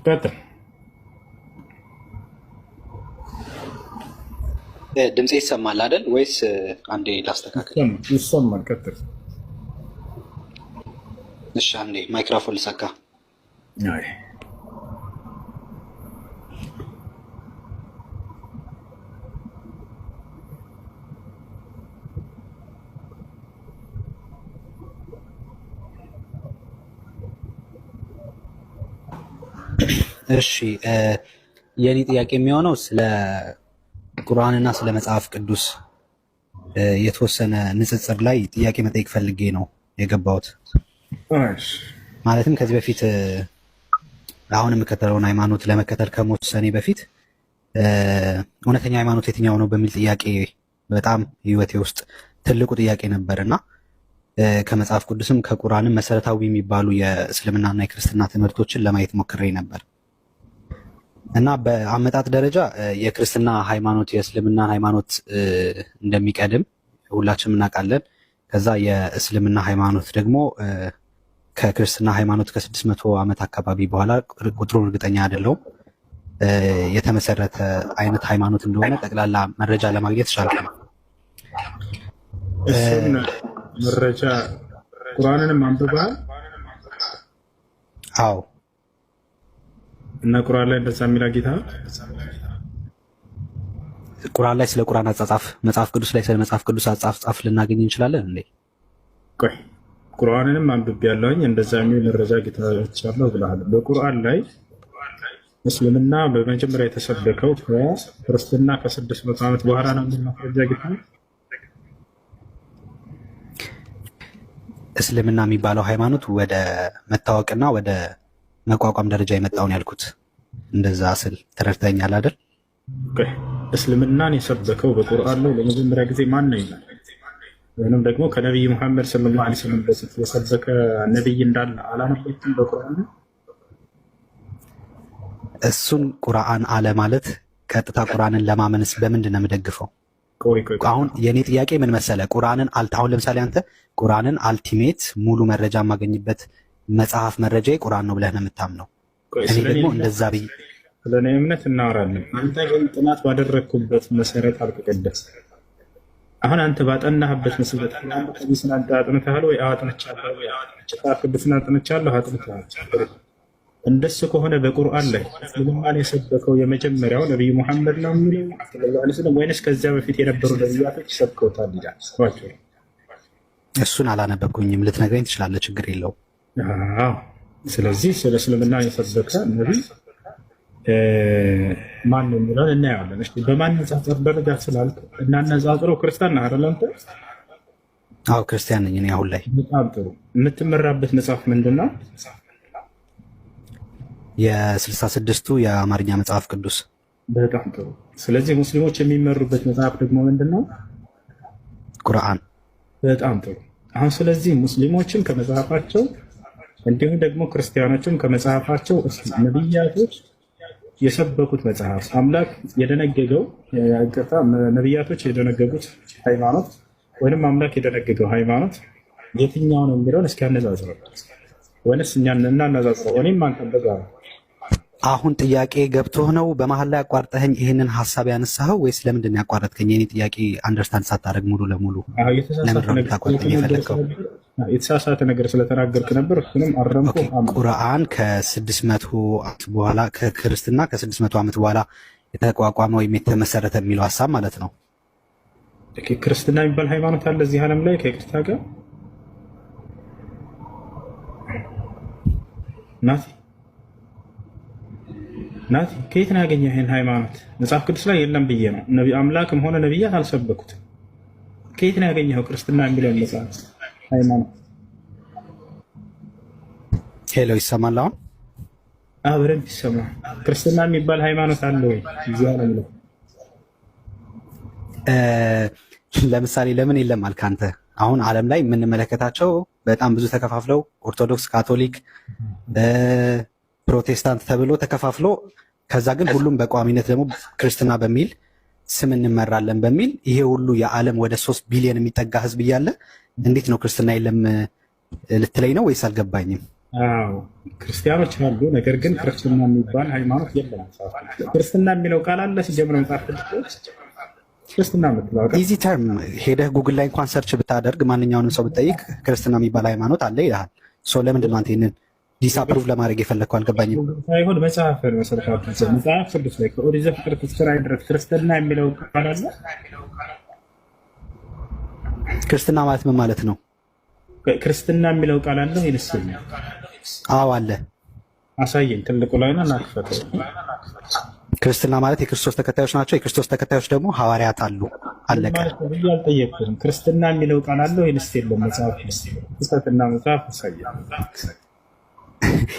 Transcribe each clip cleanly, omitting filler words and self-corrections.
ቀጥል። ድምጼ ይሰማል አይደል? ወይስ አንዴ ላስተካክል? ይሰማል። ቀጥል። እሺ፣ አንዴ ማይክሮፎን ልሰካ። አይ እሺ፣ የኔ ጥያቄ የሚሆነው ስለ ቁርአንና ስለ መጽሐፍ ቅዱስ የተወሰነ ንጽጽር ላይ ጥያቄ መጠየቅ ፈልጌ ነው የገባሁት። ማለትም ከዚህ በፊት አሁን የምከተለውን ሃይማኖት ለመከተል ከመወሰኔ በፊት እውነተኛ ሃይማኖት የትኛው ነው በሚል ጥያቄ በጣም ህይወቴ ውስጥ ትልቁ ጥያቄ ነበር እና ከመጽሐፍ ቅዱስም ከቁርአንም መሰረታዊ የሚባሉ የእስልምናና የክርስትና ትምህርቶችን ለማየት ሞክሬ ነበር እና በአመጣጥ ደረጃ የክርስትና ሃይማኖት የእስልምና ሃይማኖት እንደሚቀድም ሁላችንም እናውቃለን። ከዛ የእስልምና ሃይማኖት ደግሞ ከክርስትና ሃይማኖት ከ600 ዓመት አካባቢ በኋላ ቁጥሩን እርግጠኛ አይደለሁም የተመሰረተ አይነት ሃይማኖት እንደሆነ ጠቅላላ መረጃ ለማግኘት ቻልኩ። መረጃ ቁርአንንም አንብበሃል? አዎ። እና ቁርአን ላይ እንደዛ የሚል ጌታ ቁርአን ላይ ስለ ቁርአን አጻጻፍ መጽሐፍ ቅዱስ ላይ ስለ መጽሐፍ ቅዱስ አጻጻፍ ልናገኝ እንችላለን እንዴ? ቆይ ቁርአንንም አንብቤያለሁኝ እንደዛ የሚል መረጃ ጌታዎች አለው ብለሃል። በቁርአን ላይ እስልምና በመጀመሪያ የተሰበከው ከክርስትና ከ600 ዓመት በኋላ ነው የሚል መረጃ ጌታ እስልምና የሚባለው ሃይማኖት ወደ መታወቅና ወደ መቋቋም ደረጃ የመጣውን ያልኩት እንደዛ ስል ተረድተኛል አይደል? እስልምናን የሰበከው በቁርአን ላይ ለመጀመሪያ ጊዜ ማን ነው ይላል? ወይንም ደግሞ ከነቢይ መሐመድ ሰለላሁ ዐለይሂ ወሰለም በፊት የሰበከ ነቢይ እንዳለ አላነበብኩም በቁርአን? እሱን ቁርአን አለ ማለት ቀጥታ ቁርአንን ለማመንስ በምንድን ነው የምደግፈው? አሁን የኔ ጥያቄ ምን መሰለ፣ ቁርአንን አሁን ለምሳሌ አንተ ቁርአንን አልቲሜት ሙሉ መረጃ የማገኝበት መጽሐፍ መረጃ ቁርአን ነው ብለህ ነው የምታምነው? እኔ ደግሞ እንደዛ ብዬ ስለኔ እምነት እናወራለን። አንተ ግን ጥናት ባደረግኩበት መሰረት አልተቀደስ። አሁን አንተ ባጠናህበት መሰረት አንተ ከቢስና አጥንተሃል ወይ? አጥንቻለሁ ወይ? መጽሐፍ ቅዱስን አጥንቻለሁ አጥንቻለሁ። እንደሱ ከሆነ በቁርአን ላይ እስልምናን የሰበከው የመጀመሪያው ነብዩ መሐመድ ነው የሚለው ሰለላሁ ዐለይሂ ወሰለም ወይንስ ከዚያ በፊት የነበሩ ነብያቶች ሰብከውታል ይላል? እሱን አላነበብኩኝም። ልትነግረኝ ትችላለህ? ችግር የለውም። ስለዚህ ስለ እስልምና የሰበከ ነቢይ ማን ነው የሚለውን እናየዋለን። እሺ በማነጻጸር ደረጃ ስላልክ እናነጻጽረው። ክርስቲያን ነህ አይደል አንተ? አዎ ክርስቲያን ነኝ እኔ አሁን ላይ። በጣም ጥሩ። የምትመራበት መጽሐፍ ምንድን ነው? የ66ቱ የአማርኛ መጽሐፍ ቅዱስ። በጣም ጥሩ። ስለዚህ ሙስሊሞች የሚመሩበት መጽሐፍ ደግሞ ምንድን ነው? ቁርአን። በጣም ጥሩ። አሁን ስለዚህ ሙስሊሞችን ከመጽሐፋቸው እንዲሁም ደግሞ ክርስቲያኖችም ከመጽሐፋቸው ነቢያቶች የሰበኩት መጽሐፍ አምላክ የደነገገው ነቢያቶች የደነገጉት ሃይማኖት ወይንም አምላክ የደነገገው ሃይማኖት የትኛው ነው የሚለውን እስኪ አነጻጽረው። ወይንስ እኛ እናነጻጽረው? እኔም አንተም በዛ ነው። አሁን ጥያቄ ገብቶህ ነው በመሀል ላይ አቋርጠኸኝ ይህንን ሀሳብ ያነሳኸው ወይስ ለምንድን ነው ያቋረጥከኝ? የኔ ጥያቄ አንደርስታንድ ሳታደርግ ሙሉ ለሙሉ የተሳሳተ ነገር ስለተናገርክ ነበር። እሱንም አረምኩ። ቁርአን ከ600 ዓመት በኋላ ከክርስትና ከ600 ዓመት በኋላ የተቋቋመ ወይም የተመሰረተ የሚለው ሀሳብ ማለት ነው። ክርስትና የሚባል ሃይማኖት አለ እዚህ ዓለም ላይ ከይቅርታ ጋር ናቲ ከየት ነው ያገኘው ይሄን ሃይማኖት? መጽሐፍ ቅዱስ ላይ የለም ብዬ ነው። ነቢ አምላክም ሆነ ነቢያት አልሰበኩትም። ከየት ነው ያገኘው ክርስትና የሚለውን መጽሐፍ ሃይማኖት? ሄሎ ይሰማል? አሁን አብረን ይሰማል። ክርስትና የሚባል ሃይማኖት አለ ወይ እዚህ ዓለም ላይ? ለምሳሌ ለምን የለም አልክ አንተ? አሁን ዓለም ላይ የምንመለከታቸው በጣም ብዙ ተከፋፍለው ኦርቶዶክስ፣ ካቶሊክ፣ ፕሮቴስታንት ተብሎ ተከፋፍሎ ከዛ ግን ሁሉም በቋሚነት ደግሞ ክርስትና በሚል ስም እንመራለን በሚል ይሄ ሁሉ የዓለም ወደ 3 ቢሊዮን የሚጠጋ ህዝብ እያለ እንዴት ነው ክርስትና የለም ልትለኝ ነው ወይስ? አልገባኝም። አዎ ክርስቲያኖች አሉ። ነገር ግን ክርስትና የሚባል ሃይማኖት የለም። ክርስትና የሚለው ቃል አለ ሲጀምር መጽሐፍ ቅዱስ ክርስትና የምትለው ኢዚ ተርም ሄደህ ጉግል ላይ እንኳን ሰርች ብታደርግ ማንኛውንም ሰው ብትጠይቅ ክርስትና የሚባል ሃይማኖት አለ ይልሃል። ለምንድን ነው አንተ ይህንን ዲስአፕሩቭ ለማድረግ የፈለግከው? አልገባኝም። ሳይሆን መጽሐፍ መጽሐፍ ቅዱስ ላይ ከኦሪት ዘፍጥረት እስከ ራዕይ ድረስ ክርስትና የሚለው ቃል አለ። ክርስትና ማለት ምን ማለት ነው? ክርስትና የሚለው ቃል አለ ወይስ የለም? አዎ አለ። አሳየኝ። ትልቁ ላይ ነው እናክፈተው። ክርስትና ማለት የክርስቶስ ተከታዮች ናቸው። የክርስቶስ ተከታዮች ደግሞ ሐዋርያት አሉ። አለቀ። አልጠየቅኩም። ክርስትና የሚለው ቃል አለ ወይስ የለም? መጽሐፍ ክርስትና መጽሐፍ አሳየኝ።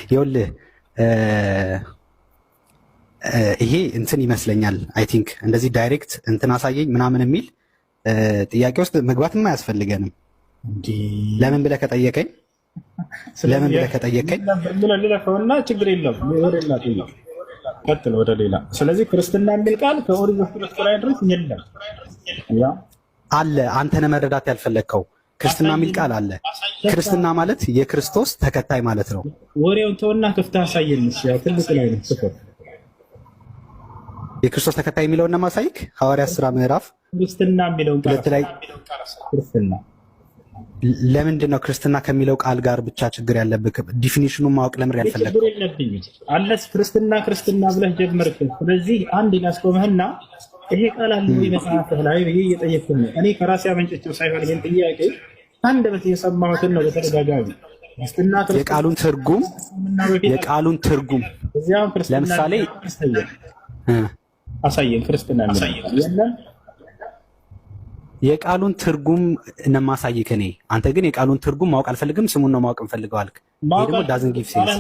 ይኸውልህ ይሄ እንትን ይመስለኛል። አይ ቲንክ እንደዚህ ዳይሬክት እንትን አሳየኝ ምናምን የሚል ጥያቄ ውስጥ መግባትም አያስፈልገንም። ለምን ብለህ ከጠየቀኝ ልለፈውና ችግር የለም ቀጥል ወደ ሌላ። ስለዚህ ክርስትና የሚል ቃል ከኦሪት ዘፍጥረት እስከ ራዕይ ድረስ የለም አለ። አንተ ነህ መረዳት ያልፈለግከው። ክርስትና የሚል ቃል አለ። ክርስትና ማለት የክርስቶስ ተከታይ ማለት ነው። ወሬውን ተውና ክፍተህ አሳየን። ያው ትልቁ ላይ ነው ጽፈት የክርስቶስ ተከታይ የሚለውን ነው ማሳይክ። ሐዋርያት ሥራ ምዕራፍ ክርስትና የሚለውን ቃል ላይ ክርስትና ለምንድን ነው ክርስትና ከሚለው ቃል ጋር ብቻ ችግር ያለብህ? ዲፊኒሽኑን ማወቅ ለምን ያልፈለግከው? አለስ ክርስትና ብለህ ጀመርክ። ስለዚህ አንድ ላስቆምህና ይሄ ቃል አለ ወይ መጽሐፍህ ላይ ብዬ እየጠየቅኩህ ነው። እኔ ከራሴ አመንጭቼው ሳይሆን ይሄን ጥያቄ አንደበት የሰማሁትን ነው በተደጋጋሚ። የቃሉን ትርጉም ለምሳሌ አሳየን። ክርስትና የለም የቃሉን ትርጉም እነማሳይክ እኔ። አንተ ግን የቃሉን ትርጉም ማወቅ አልፈልግም፣ ስሙን ነው ማወቅ እንፈልገው አልክ። ይሄ ደግሞ ዳዝንት ጊቭ ሴንስ።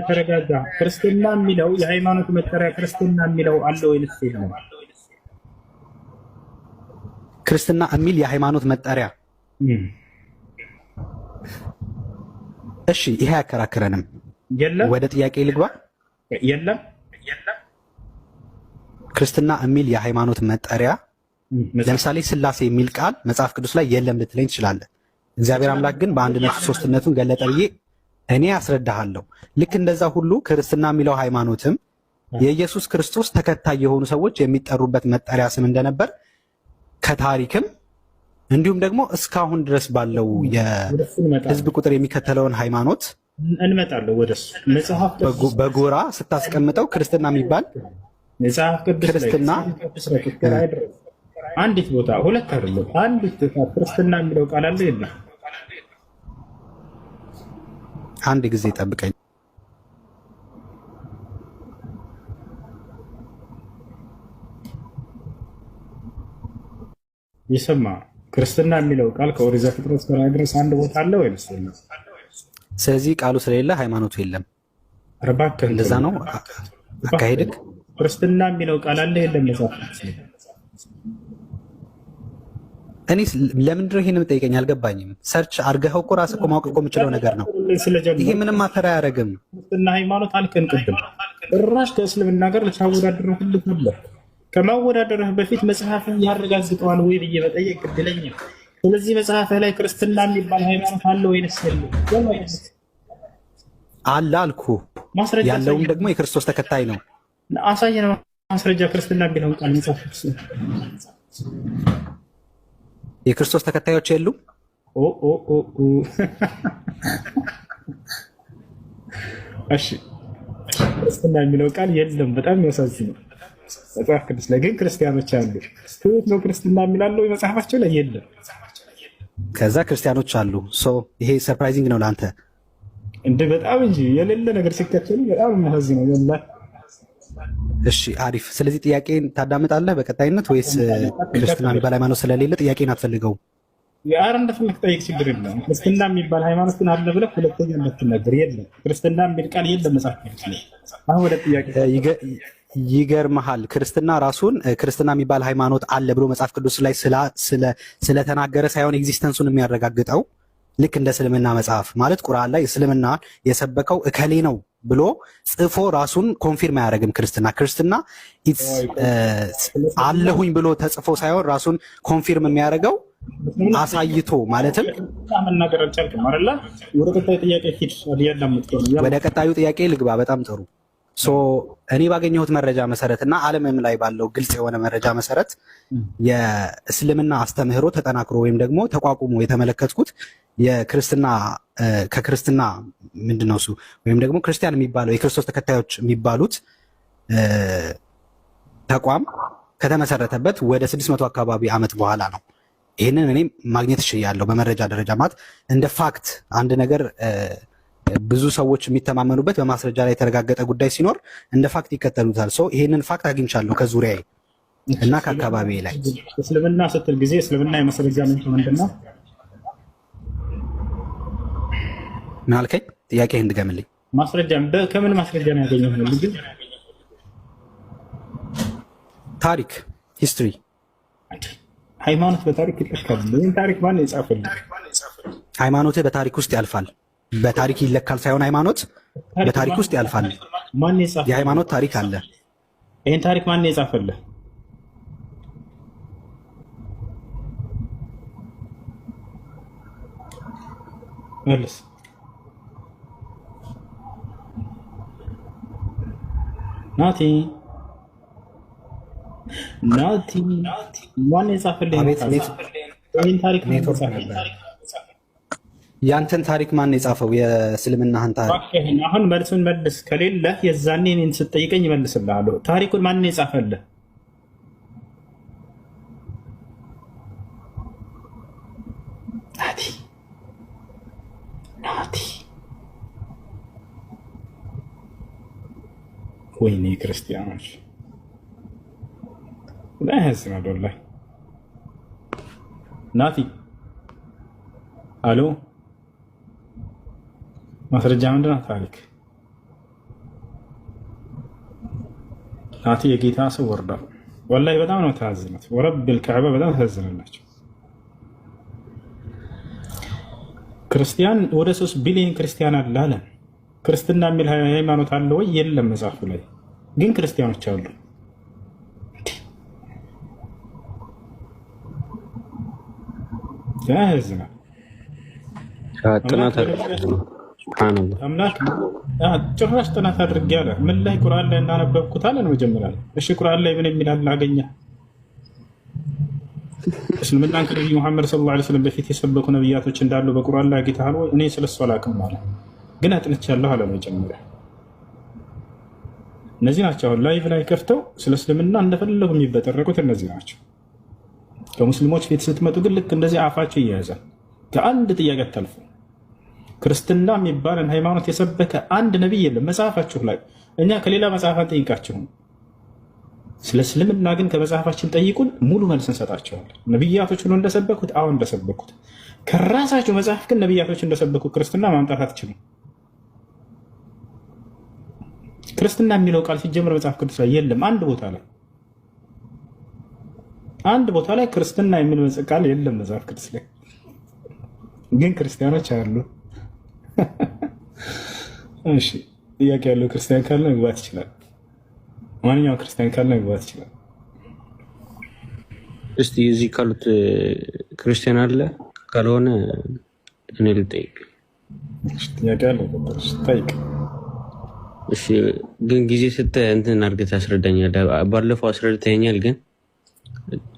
ተረጋጋ። ክርስትና የሚለው የሃይማኖት መጠሪያ ክርስትና የሚለው አለ ወይስ የለም? ክርስትና የሚል የሃይማኖት መጠሪያ እሺ፣ ይሄ አያከራክረንም። ወደ ጥያቄ ልግባ። የለም ክርስትና የሚል የሃይማኖት መጠሪያ ለምሳሌ ስላሴ የሚል ቃል መጽሐፍ ቅዱስ ላይ የለም ልትለኝ ትችላለህ። እግዚአብሔር አምላክ ግን በአንድነቱ ሶስትነቱን ገለጠ ብዬ እኔ አስረዳሃለሁ። ልክ እንደዛ ሁሉ ክርስትና የሚለው ሃይማኖትም የኢየሱስ ክርስቶስ ተከታይ የሆኑ ሰዎች የሚጠሩበት መጠሪያ ስም እንደነበር ከታሪክም እንዲሁም ደግሞ እስካሁን ድረስ ባለው የሕዝብ ቁጥር የሚከተለውን ሃይማኖት እንመጣለን። ወደሱ መጽሐፍ በጎራ ስታስቀምጠው ክርስትና የሚባል መጽሐፍ ቅዱስ ክርስትና አንዲት ቦታ ሁለት አይደለም፣ አንዲት ቦታ ክርስትና የሚለው ቃል አለ የለም? አንድ ጊዜ ጠብቀኝ። ይሰማ ክርስትና የሚለው ቃል ከኦሪት ዘፍጥረት እስከ ራዕይ ድረስ አንድ ቦታ አለ ወይስ የለም? ስለዚህ ቃሉ ስለሌለ ሃይማኖቱ የለም። እባክህ እንደዛ ነው አካሄድክ። ክርስትና የሚለው ቃል አለ የለም? መጽሐፍ እኔ ለምንድን ነው ይሄን የምጠይቀኝ? አልገባኝም። ሰርች አድርገኸው እኮ ራስህ እኮ ማወቅ እኮ የምችለው ነገር ነው። ይሄ ምንም ማተር አያደርግም። ክርስትና ሃይማኖት አልከን ቅድም ጭራሽ ከእስልምና ጋር ልታወዳድረው ሁሉ ነበር። ከማወዳደርህ በፊት መጽሐፍን ያረጋግጠዋል ወይ ብዬ መጠየቅ ግድለኛ። ስለዚህ መጽሐፍህ ላይ ክርስትና የሚባል ሃይማኖት አለ ወይንስ የለም? አለ አልኩህ። ያለውም ደግሞ የክርስቶስ ተከታይ ነው። አሳየን ማስረጃ። ክርስትና የሚለውን ቃል መጽሐፍ የክርስቶስ ተከታዮች የሉም። እሺ ክርስትና የሚለው ቃል የለም። በጣም የሚያሳዝነው መጽሐፍ ቅዱስ ላይ ግን ክርስቲያኖች አሉ። ትሁት ነው ክርስትና የሚላለው መጽሐፋቸው ላይ የለም። ከዛ ክርስቲያኖች አሉ። ይሄ ሰርፕራይዚንግ ነው ለአንተ እንደ በጣም እንጂ የሌለ ነገር ሲከተሉ በጣም የሚያሳዝነው ነው። እሺ አሪፍ። ስለዚህ ጥያቄን ታዳምጣለህ በቀጣይነት ወይስ ክርስትና የሚባል ሃይማኖት ስለሌለ ጥያቄን አትፈልገውም? የአረ እንደፈለክ ጠይቅ፣ ችግር የለም። ክርስትና የሚባል ሃይማኖት ግን አለ ብለህ ሁለተኛ እንዳትናገር። የለም ክርስትና የሚል ቃል የለም መጽሐፍ ቅዱስ ላይ። አሁን ወደ ጥያቄ ይገርምሃል። ክርስትና ራሱን ክርስትና የሚባል ሃይማኖት አለ ብሎ መጽሐፍ ቅዱስ ላይ ስለተናገረ ሳይሆን ኤግዚስተንሱን የሚያረጋግጠው ልክ እንደ እስልምና መጽሐፍ ማለት ቁርአን ላይ እስልምና የሰበከው እከሌ ነው ብሎ ጽፎ ራሱን ኮንፊርም አያደርግም። ክርስትና አለሁኝ ብሎ ተጽፎ ሳይሆን ራሱን ኮንፊርም የሚያደርገው አሳይቶ ማለትም መናገር አልቻልክም አይደል? ወደ ቀጣዩ ጥያቄ ልግባ። በጣም ጥሩ። እኔ ባገኘሁት መረጃ መሰረት እና ዓለምም ላይ ባለው ግልጽ የሆነ መረጃ መሰረት የእስልምና አስተምህሮ ተጠናክሮ ወይም ደግሞ ተቋቁሞ የተመለከትኩት ከክርስትና ምንድነው እሱ ወይም ደግሞ ክርስቲያን የሚባለው የክርስቶስ ተከታዮች የሚባሉት ተቋም ከተመሰረተበት ወደ 600 አካባቢ ዓመት በኋላ ነው። ይህንን እኔ ማግኘት እችላለሁ በመረጃ ደረጃ። ማለት እንደ ፋክት አንድ ነገር ብዙ ሰዎች የሚተማመኑበት በማስረጃ ላይ የተረጋገጠ ጉዳይ ሲኖር እንደ ፋክት ይከተሉታል። ይህንን ፋክት አግኝቻለሁ ከዙሪያዬ እና ከአካባቢ ላይ። እስልምና ስትል ጊዜ እስልምና የማስረጃ ምንጭ ምንድን ነው? ምን አልከኝ? ጥያቄ እንድገምልኝ። ማስረጃ ከምን ማስረጃ ነው ያገኘው? ታሪክ፣ ሂስትሪ። ሃይማኖት በታሪክ ይለካል። ይህን ታሪክ ማን የጻፈልህ? ሃይማኖትህ በታሪክ ውስጥ ያልፋል። በታሪክ ይለካል ሳይሆን ሃይማኖት በታሪክ ውስጥ ያልፋል። የሃይማኖት ታሪክ አለ። ይህን ታሪክ ማን የጻፈልህ? መልስ። ናቲ ማን የጻፈልህ? ይህን ታሪክ ያንተን ታሪክ ማን የጻፈው? የእስልምናህን ታሪክ። አሁን መልሱን መልስ። ከሌለ የዛኔ እኔን ስትጠይቀኝ እመልስልሃለሁ። ታሪኩን ማን የጻፈልህ? ናቲ ወይኔ ክርስቲያኖች ላይ ያዝናል ወላሂ። ናቲ አሎ፣ ማስረጃ ምንድነው? ታሪክ ናቲ የጌታ ሰው ወርዷል። ወላሂ በጣም ነው ታዝነት። ወረብል ከዕባ በጣም ታዝናላችሁ። ክርስቲያን ወደ 3 ቢሊዮን ክርስቲያን አለ አለ። ክርስትና የሚል ሃይማኖት አለ ወይ? የለም መጽሐፉ ላይ ግን ክርስቲያኖች አሉ። ያዝናል። ጭራሽ ጥናት አድርጌ አለ። ምን ላይ? ቁርአን ላይ እንዳነበብኩት አለ። መጀመሪያ እሺ ቁርአን ላይ ምን የሚል አለ? አገኘ እስልምናን ከነቢዩ ሙሐመድ ሰለላሁ ዐለይሂ ወሰለም በፊት የሰበኩ ነቢያቶች እንዳሉ በቁርአን ላይ አግኝተሃል ወይ? እኔ ስለሱ አላውቅም አለ። ግን አጥንቻለሁ አለ። መጀመሪያ እነዚህ ናቸው አሁን ላይቭ ላይ ከፍተው ስለ እስልምና እንደፈለጉ የሚበጠረቁት እነዚህ ናቸው። ከሙስሊሞች ፊት ስትመጡ ግን ልክ እንደዚህ አፋቸው ይያዛል። ከአንድ ጥያቄ አታልፉ። ክርስትና የሚባልን ሃይማኖት የሰበከ አንድ ነቢይ የለም መጽሐፋችሁ ላይ። እኛ ከሌላ መጽሐፍ አንጠይቃችሁም። ስለ እስልምና ግን ከመጽሐፋችን ጠይቁን፣ ሙሉ መልስ እንሰጣቸዋለን። ነቢያቶች ሁሉ እንደሰበኩት አሁን እንደሰበኩት ከራሳቸው መጽሐፍ ግን ነቢያቶች እንደሰበኩ ክርስትና ማምጣት አትችሉም። ክርስትና የሚለው ቃል ሲጀምር መጽሐፍ ቅዱስ ላይ የለም። አንድ ቦታ ላይ ክርስትና የሚል ቃል የለም መጽሐፍ ቅዱስ ላይ። ግን ክርስቲያኖች አሉ። እሺ ጥያቄ ያለው ክርስቲያን ካለ መግባት ይችላል። ማንኛውም ክርስቲያን ካለ መግባት ይችላል። እስቲ እዚህ ካሉት ክርስቲያን አለ? ካልሆነ እኔ ልጠይቅ። ጥያቄ ያለው ጠይቅ። እሺ ግን ጊዜ ስትህ እንትን አድርገህ ታስረዳኛለህ። ባለፈው አስረድተኛል፣ ግን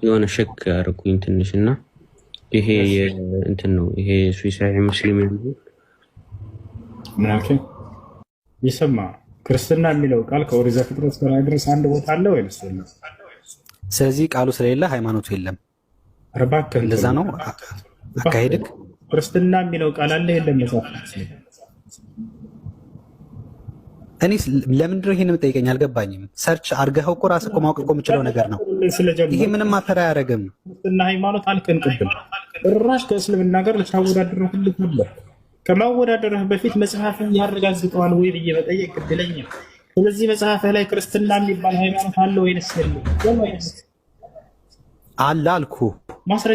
የሆነ ሸክ አደረኩኝ ትንሽ እና ይሄ እንትን ነው ይሄ ሱሳይ ሙስሊም ምናልከኝ ይሰማ። ክርስትና የሚለው ቃል ከኦሪት ዘፍጥረት እስከ ራዕይ ድረስ አንድ ቦታ አለ ወይስ የለም? ስለዚህ ቃሉ ስለሌለ ሃይማኖቱ የለም። እባክህ እንደዛ ነው አካሄድክ። ክርስትና የሚለው ቃል አለ የለም? መጽሐፍ እኔ ለምንድነው ይሄን የምጠይቀኝ? አልገባኝም። ሰርች አድርገኸው እኮ ራስህ እኮ ማወቅ እኮ የምችለው ነገር ነው። ይሄ ምንም ማፈር አያደርግም። ክርስትና ሃይማኖት አልከን ቅድም ጭራሽ ከእስልምና ጋር ልታወዳድረው ሁሉ ነበር። ከማወዳደርህ በፊት መጽሐፍህ ያረጋግጠዋል ወይ ብዬ መጠየቅ ግድለኛ። ስለዚህ መጽሐፍህ ላይ ክርስትና የሚባል ሃይማኖት አለ ወይንስ የለም? አለ አልኩ።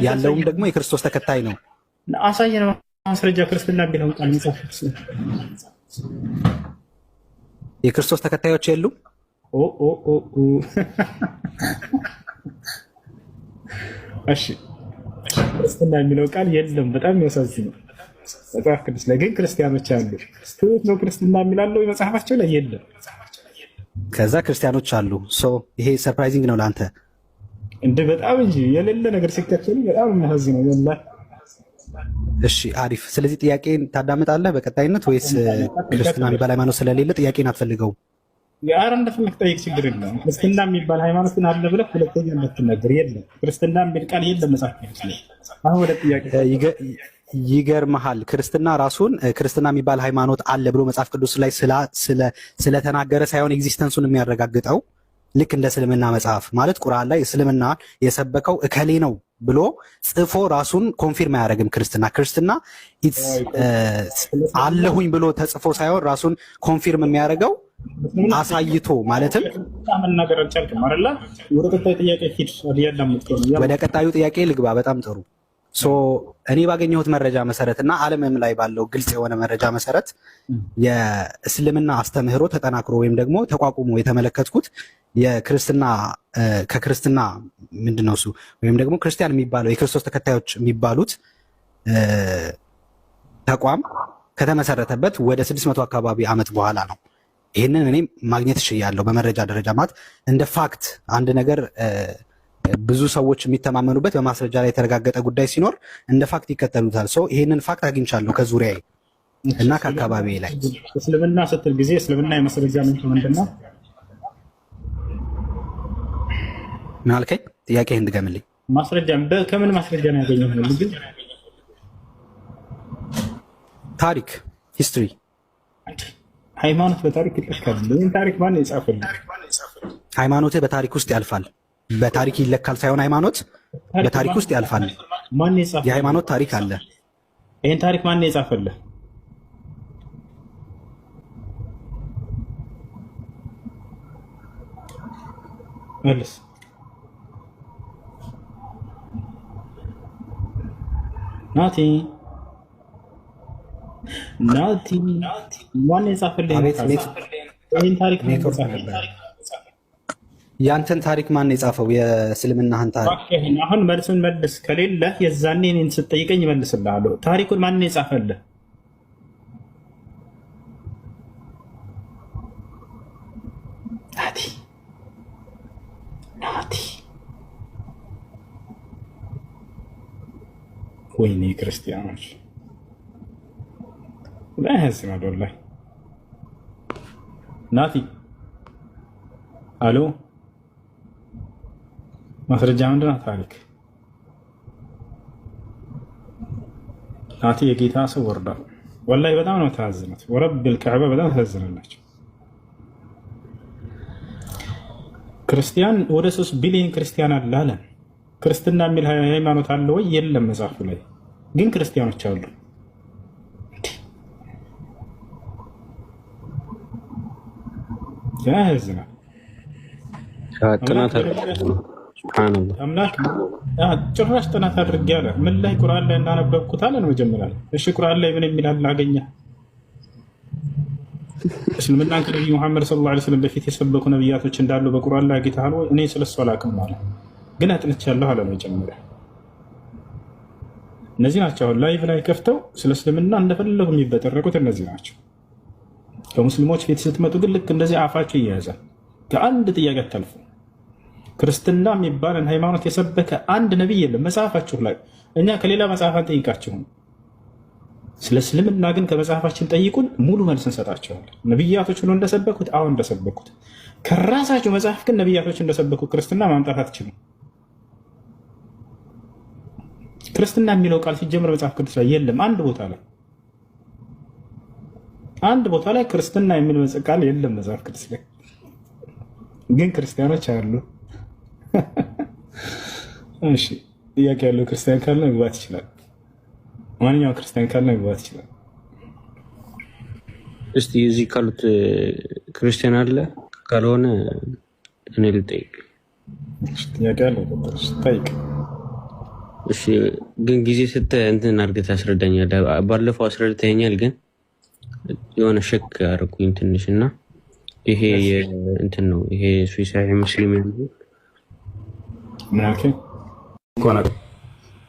ያለውም ደግሞ የክርስቶስ ተከታይ ነው። አሳየን ማስረጃ። ክርስትና የሚለውን ቃል መጽሐፍ የክርስቶስ ተከታዮች የሉም? ኦ ኦ ኦ ኦ። እሺ ክርስትና የሚለው ቃል የለም። በጣም የሚያሳዝነው መጽሐፍ ቅዱስ ላይ ግን ክርስቲያኖች አሉ። ትሁት ነው ክርስትና የሚላለው መጽሐፋቸው ላይ የለም። ከዛ ክርስቲያኖች አሉ። ይሄ ሰርፕራይዚንግ ነው ለአንተ እንደ በጣም እንጂ የሌለ ነገር ሲከተሉ በጣም የሚያሳዝነው ወላሂ። እሺ አሪፍ። ስለዚህ ጥያቄን ታዳምጣለህ በቀጣይነት ወይስ ክርስትና የሚባል ሃይማኖት ስለሌለ ጥያቄን አትፈልገውም? የአረ እንደፈለክ ጠይቅ፣ ችግር የለም። ክርስትና የሚባል ሃይማኖት ግን አለ ብለህ ሁለተኛ እንዳትናገር። የለም ክርስትና የሚል ቃል የለም መጽሐፍ ቅዱስ ላይ። አሁን ወደ ጥያቄ ይገርመሃል። ክርስትና ራሱን ክርስትና የሚባል ሃይማኖት አለ ብሎ መጽሐፍ ቅዱስ ላይ ስለተናገረ ሳይሆን ኤግዚስተንሱን የሚያረጋግጠው ልክ እንደ እስልምና መጽሐፍ ማለት ቁርአን ላይ እስልምና የሰበከው እከሌ ነው ብሎ ጽፎ ራሱን ኮንፊርም አያደርግም። ክርስትና አለሁኝ ብሎ ተጽፎ ሳይሆን ራሱን ኮንፊርም የሚያደርገው አሳይቶ ማለትም መናገር አልቻልክም አይደል? ወደ ቀጣዩ ጥያቄ ልግባ። በጣም ጥሩ። እኔ ባገኘሁት መረጃ መሰረት እና ዓለምም ላይ ባለው ግልጽ የሆነ መረጃ መሰረት የእስልምና አስተምህሮ ተጠናክሮ ወይም ደግሞ ተቋቁሞ የተመለከትኩት የክርስትና ከክርስትና ምንድነው እሱ ወይም ደግሞ ክርስቲያን የሚባለው የክርስቶስ ተከታዮች የሚባሉት ተቋም ከተመሰረተበት ወደ 600 አካባቢ ዓመት በኋላ ነው። ይህንን እኔ ማግኘት እችላለሁ በመረጃ ደረጃ። ማለት እንደ ፋክት አንድ ነገር ብዙ ሰዎች የሚተማመኑበት በማስረጃ ላይ የተረጋገጠ ጉዳይ ሲኖር እንደ ፋክት ይከተሉታል። ይህንን ፋክት አግኝቻለሁ ከዙሪያዬ እና ከአካባቢ ላይ። እስልምና ስትል ጊዜ እስልምና የማስረጃ ምንጭ ምንድን ነው? ምን አልከኝ? ጥያቄ እንድገምልኝ። ማስረጃ ከምን ማስረጃ ነው ያገኘው? ግን ታሪክ ሂስትሪ ሃይማኖት በታሪክ ይለካል። ይህን ታሪክ ማን የጻፈልን? ሃይማኖትህ በታሪክ ውስጥ ያልፋል። በታሪክ ይለካል ሳይሆን ሃይማኖት በታሪክ ውስጥ ያልፋል። ማን የጻፈ የሃይማኖት ታሪክ አለ። ይህን ታሪክ ማን የጻፈልህ? መልስ። ናቲ ማን የጻፈልህ? ይህን ታሪክ ማን የጻፈልህ? ያንተን ታሪክ ማን የጻፈው? የእስልምናህን ታሪክ። አሁን መልሱን መልስ። ከሌለ የዛኔ እኔን ስትጠይቀኝ እመልስልሃለሁ። ታሪኩን ማን የጻፈልህ? ናቲ ወይኔ ክርስቲያኖች ላይ ያዝናል ወላሂ። ናቲ አሎ፣ ማስረጃ ምንድን ነው? ታሪክ ናቲ የጌታ ሰው ወርዷል። ወላሂ በጣም ነው ታዝነት። ወረብል ከዕባ በጣም ታዝናላችሁ። ክርስቲያን ወደ 3 ቢሊዮን ክርስቲያን አለ አለ። ክርስትና የሚል ሃይማኖት አለ ወይ? የለም መጽሐፉ ላይ ግን ክርስቲያኖች አሉ። ያዝናል። ጭራሽ ጥናት አድርጌ አለ። ምን ላይ? ቁርአን ላይ እናነበብኩት አለን መጀመሪያ። እሺ ቁርአን ላይ ምን የሚል አለ? አገኘ እስልምናን ከነቢዩ ሙሐመድ ሰለላሁ ዐለይሂ ወሰለም በፊት የሰበኩ ነቢያቶች እንዳሉ በቁርአን ላይ አግኝተሃል ወይ? እኔ ስለሱ አላውቅም አለ። ግን አጥንቻለሁ አለ መጀመሪያ። እነዚህ ናቸው አሁን ላይቭ ላይ ከፍተው ስለ እስልምና እንደፈለጉ የሚበጠረቁት እነዚህ ናቸው። ከሙስሊሞች ፊት ስትመጡ ግን ልክ እንደዚህ አፋቸው ይያዛል። ከአንድ ጥያቄ አታልፉ። ክርስትና የሚባልን ሃይማኖት የሰበከ አንድ ነቢይ የለም መጽሐፋችሁ ላይ። እኛ ከሌላ መጽሐፍ አንጠይቃችሁም። ስለ እስልምና ግን ከመጽሐፋችን ጠይቁን፣ ሙሉ መልስ እንሰጣቸዋለን። ነቢያቶች ብሎ እንደሰበኩት አሁን እንደሰበኩት ከራሳቸው መጽሐፍ ግን ነቢያቶች እንደሰበኩት ክርስትና ማምጣት አትችሉም። ክርስትና የሚለው ቃል ሲጀምር መጽሐፍ ቅዱስ ላይ የለም። አንድ ቦታ ላይ ክርስትና የሚል ቃል የለም መጽሐፍ ቅዱስ ላይ። ግን ክርስቲያኖች አሉ። እሺ ጥያቄ ያለው ክርስቲያን ካለ መግባት ይችላል። ማንኛውም ክርስቲያን ካለ መግባት ይችላል። እስቲ እዚህ ካሉት ክርስቲያን አለ? ካልሆነ እኔ ልጠይቅ። ጥያቄ ያለው ጠይቅ። እሺ ግን ጊዜ ስትህ እንትን አድርገህ ታስረዳኛለህ። ባለፈው አስረድተኸኛል፣ ግን የሆነ ሸክ አደረኩኝ ትንሽ እና ይሄ እንትን ነው። ይሄ ሱሳሂህ ሙስሊም ነው። ምናልከ ኮና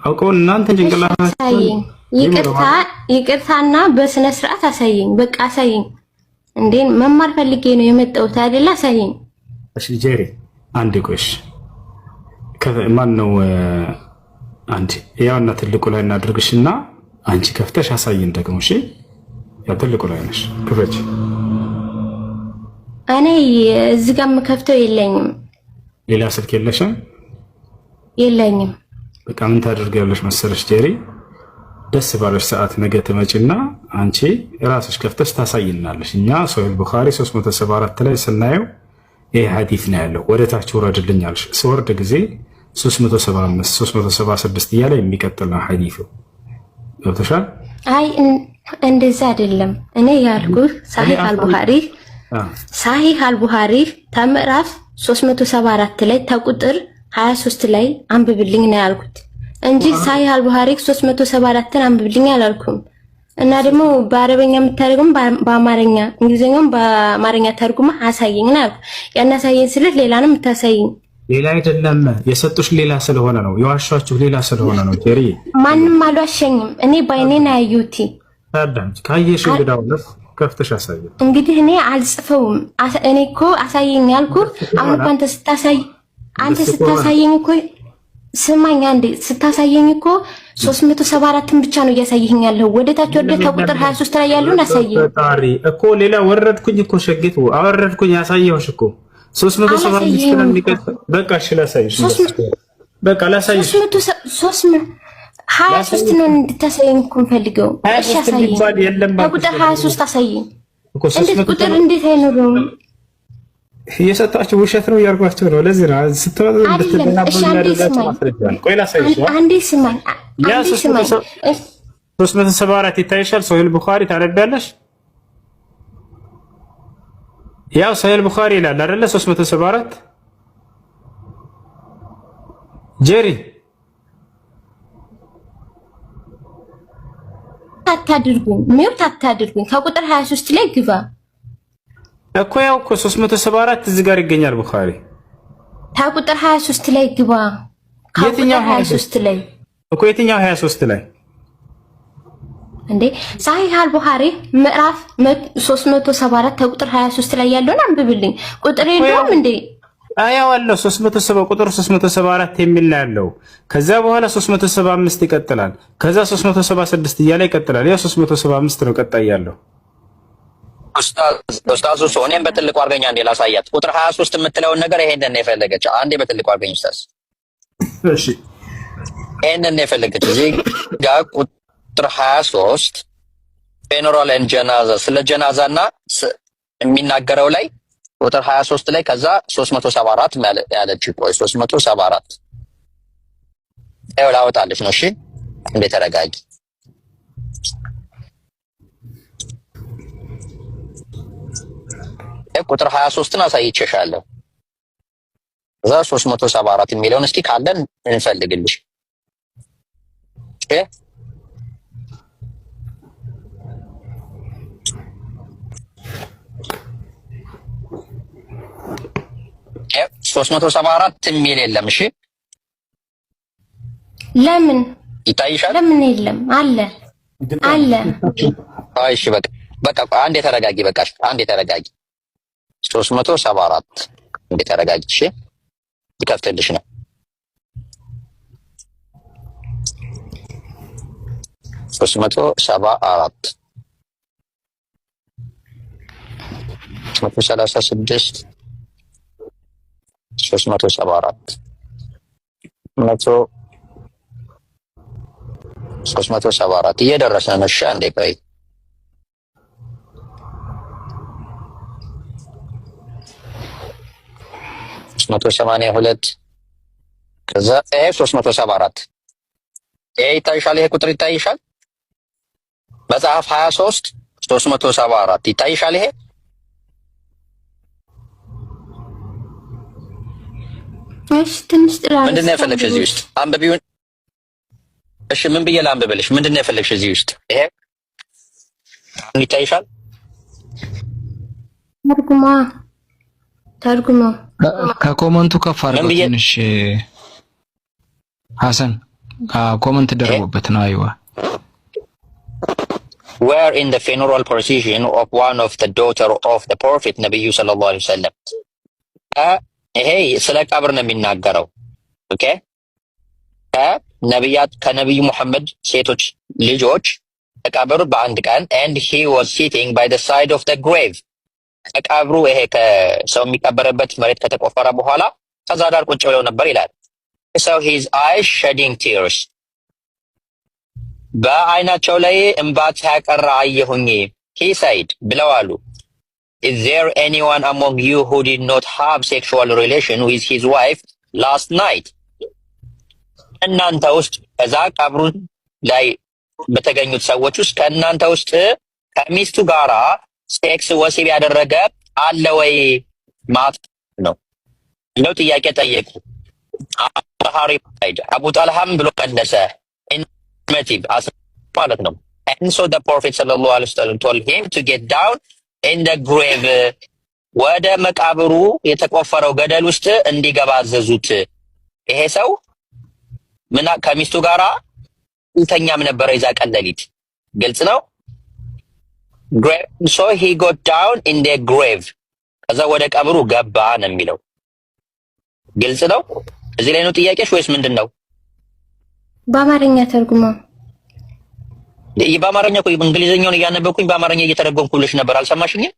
አውቀው እናንተ ጭንቅላታችሁ ይቅርታና በስነ ስርዓት አሳየኝ። በቃ አሳየኝ። እንዴ መማር ፈልጌ ነው የመጣሁት አይደል? አሳየኝ። እሺ ጄሪ አንድ ቆሽ ማን ነው አንቺ ያውና ትልቁ ላይ እናድርግሽና አንቺ ከፍተሽ አሳይን ደግሞ። እሺ ያው ትልቁ ላይ ነሽ ክፈች። እኔ እዚህ ጋር የምከፍተው የለኝም። ሌላ ስልክ የለሽም? የለኝም። በቃ ምን ታደርጊያለሽ መሰለሽ ጄሪ፣ ደስ ባለሽ ሰዓት ነገ ትመጪና አንቺ ራስሽ ከፍተሽ ታሳይናለሽ። እኛ ሶሒህ ቡኻሪ 374 ላይ ስናየው ይሄ ሐዲስ ነው ያለው። ወደ ታች ወረድልኛልሽ። ስወርድ ጊዜ 375 376 እያለ የሚቀጥል ነው ሐዲሱ። ገብተሻል? አይ እንደዛ አይደለም። እኔ ያልኩት ሳሂህ አልቡኻሪ ተምዕራፍ 374 ላይ ተቁጥር 23 ላይ አንብብልኝ ነው ያልኩት እንጂ ሳሂህ አልቡኻሪ 374ን አንብብልኝ አላልኩም። እና ደግሞ በአረበኛ የምታደርገው በአማርኛ እንግሊዘኛም በአማርኛ ተርጉማ አሳየኝ ነው ያልኩት። ያን አሳየኝ ስልህ ሌላ ነው የምታሳየኝ። ሌላ አይደለም የሰጡሽ ሌላ ስለሆነ ነው፣ የዋሻችሁ ሌላ ስለሆነ ነው ጄሪ። ማንም አልዋሸኝም። እኔ ባይኔ ነው ያዩት። ታዳምጪ ካየሽ እንግዳው ከፍተሽ አሳየኝ። እንግዲህ እኔ አልጽፈውም። እኔ እኮ አሳየኝ ያልኩህ አሁን እኮ አንተ ስታሳየኝ እኮ ስማኝ አንዴ ስታሳየኝ እኮ 374ን ብቻ ነው እያሳየኝ ያለው። ወደታች ወደ ተቁጥር 23 ላይ ያለውን አሳየኝ እኮ። ሌላ ወረድኩኝ እኮ ሸጌቱ አወረድኩኝ ያሳየውሽ እኮ 375 ነው የሚቀጥል። በቃ እሺ ላሳይሽ። በቃ ላሳይሽ 23 ነው እንድታሳየኝ እኮ ፈልገው። እሺ አሳየኝ። ተቁጥር 23 አሳየኝ። እንዴት ቁጥር እንዴት አይኖርም? እየሰጣችሁ ውሸት ነው እያልኳቸው ነው። ለዚህ ነው ስትመጡ እንድትደናበሩ ያደርጋችሁ ማስረጃ። ቆይ ላሳይሽ። አንዴ ስማኝ። ያ 374 ይታይሻል። ሶሒህ ቡኻሪ ታነቢያለሽ? ያው ሶሒህ ቡኻሪ ይላል አይደለ? 374 ጄሪ አታድርጉኝ። ከቁጥር 23 ላይ ግባ እኮ። ያው እኮ 374 እዚህ ጋር ይገኛል ቡኻሪ። ከቁጥር 23 ላይ ግባ። የትኛው 23 ላይ እኮ? የትኛው 23 ላይ እንዴ? ሳሂህ አልቡኻሪ ምዕራፍ 374 ከቁጥር 23 ላይ ያለውን አንብብልኝ። ቁጥር የለውም እንዴ? አያው አለው 370 ቁጥር 374 የሚል ነው ያለው። ከዛ በኋላ 375 ይቀጥላል። ከዛ 376 እያለ ይቀጥላል። ያ 375 ነው ቀጣይ ያለው። ኡስታዝ እኔም በትልቁ አድርገኛ እንዴ ላሳያት። ቁጥር 23 የምትለውን ነገር ይሄንን ነው የፈለገች። አንዴ በትልቁ አድርገኝ ኡስታዝ። እሺ ይሄንን ነው የፈለገች። እዚህ ጋር ቁጥር 23 ፌኖራል ኤንድ ጀናዛ ስለ ጀናዛና የሚናገረው ላይ ቁጥር 23 ላይ ከዛ 374 ያለች። ቆይ 374 ይኸው ላወጣልሽ ነው። እሺ እንዴ ተረጋጊ። ቁጥር 23ን አሳይቼሻለሁ። ከዛ 374 የሚለውን እስኪ ካለን እንፈልግልሽ። እሺ 374 የሚል የለም። እሺ ለምን ይታይሻል? ለምን የለም? አለ። እሺ በቃ አንዴ ተረጋጊ። በቃ አንዴ ተረጋጊ። 374 አንዴ ተረጋጊ። እሺ ይከፍትልሽ ነው። 374 336 374 374 እየደረሰ ነው። እሺ አንዴ ቆይ። መቶ 82 ከዛ 374 ይሄ ይታይሻል። ይሄ ቁጥር ይታይሻል። መጽሐፍ 23 374 ይታይሻል። ይሄ እሺ ትንሽ ጥራ። ምንድን ነው የፈለግሽ እዚህ ውስጥ አንብቢውን? እሺ ምን ብዬ ላንብብልሽ? ምንድን ነው የፈለግሽ እዚህ ውስጥ? ይሄ ይታይሻል። ተርጉማ ተርጉሞ ከኮመንቱ ከፍ አድርገው ትንሽ ሐሰን ኮመንት ደረቡበት ነው። አይዋ were in the funeral procession of one of the daughter of the prophet ነብዩ ሰለላሁ ዐለይሂ ወሰለም ይሄ ስለ ቀብር ነው የሚናገረው። ኦኬ ከነብዩ መሐመድ ሴቶች ልጆች ቀብር በአንድ ቀን and he was sitting by the side of the grave ቀብሩ ይሄ ከሰው የሚቀበርበት መሬት ከተቆፈረ በኋላ ከዛ ዳር ቁጭ ብለው ነበር ይላል። so his eyes shedding tears በአይናቸው ላይ እንባ ሲያቀራ አየሁኝ። he said ብለው አሉ is there anyone among you who did not have sexual relation with his wife last night እናንተ ውስጥ ከዛ ቀብሩ ላይ በተገኙት ሰዎች ውስጥ ከእናንተ ውስጥ ከሚስቱ ጋራ ሴክስ ወሲብ ያደረገ አለ ወይ ማለት ነው ነው ጥያቄ ጠየቁ። አቡ ጣልሃም ብሎ ቀነሰ ኢንቲሜቲቭ ማለት ነው። and so the prophet sallallahu alaihi wasallam told him to get down in the grave ወደ መቃብሩ የተቆፈረው ገደል ውስጥ እንዲገባ አዘዙት። ይሄ ሰው ምና ከሚስቱ ጋራ እንተኛም ነበር ይዛ ቀለሊት ግልጽ ነው። so he got down in the grave ከዛ ወደ ቀብሩ ገባ ነው የሚለው ግልጽ ነው። እዚህ ላይ ነው ጥያቄሽ ወይስ ምንድነው? በአማርኛ ተርጉሞ በአማርኛ ቆይ እንግሊዘኛውን እያነበብኩኝ በአማርኛ እየተረጎምኩልሽ ነበር። አልሰማሽኝም?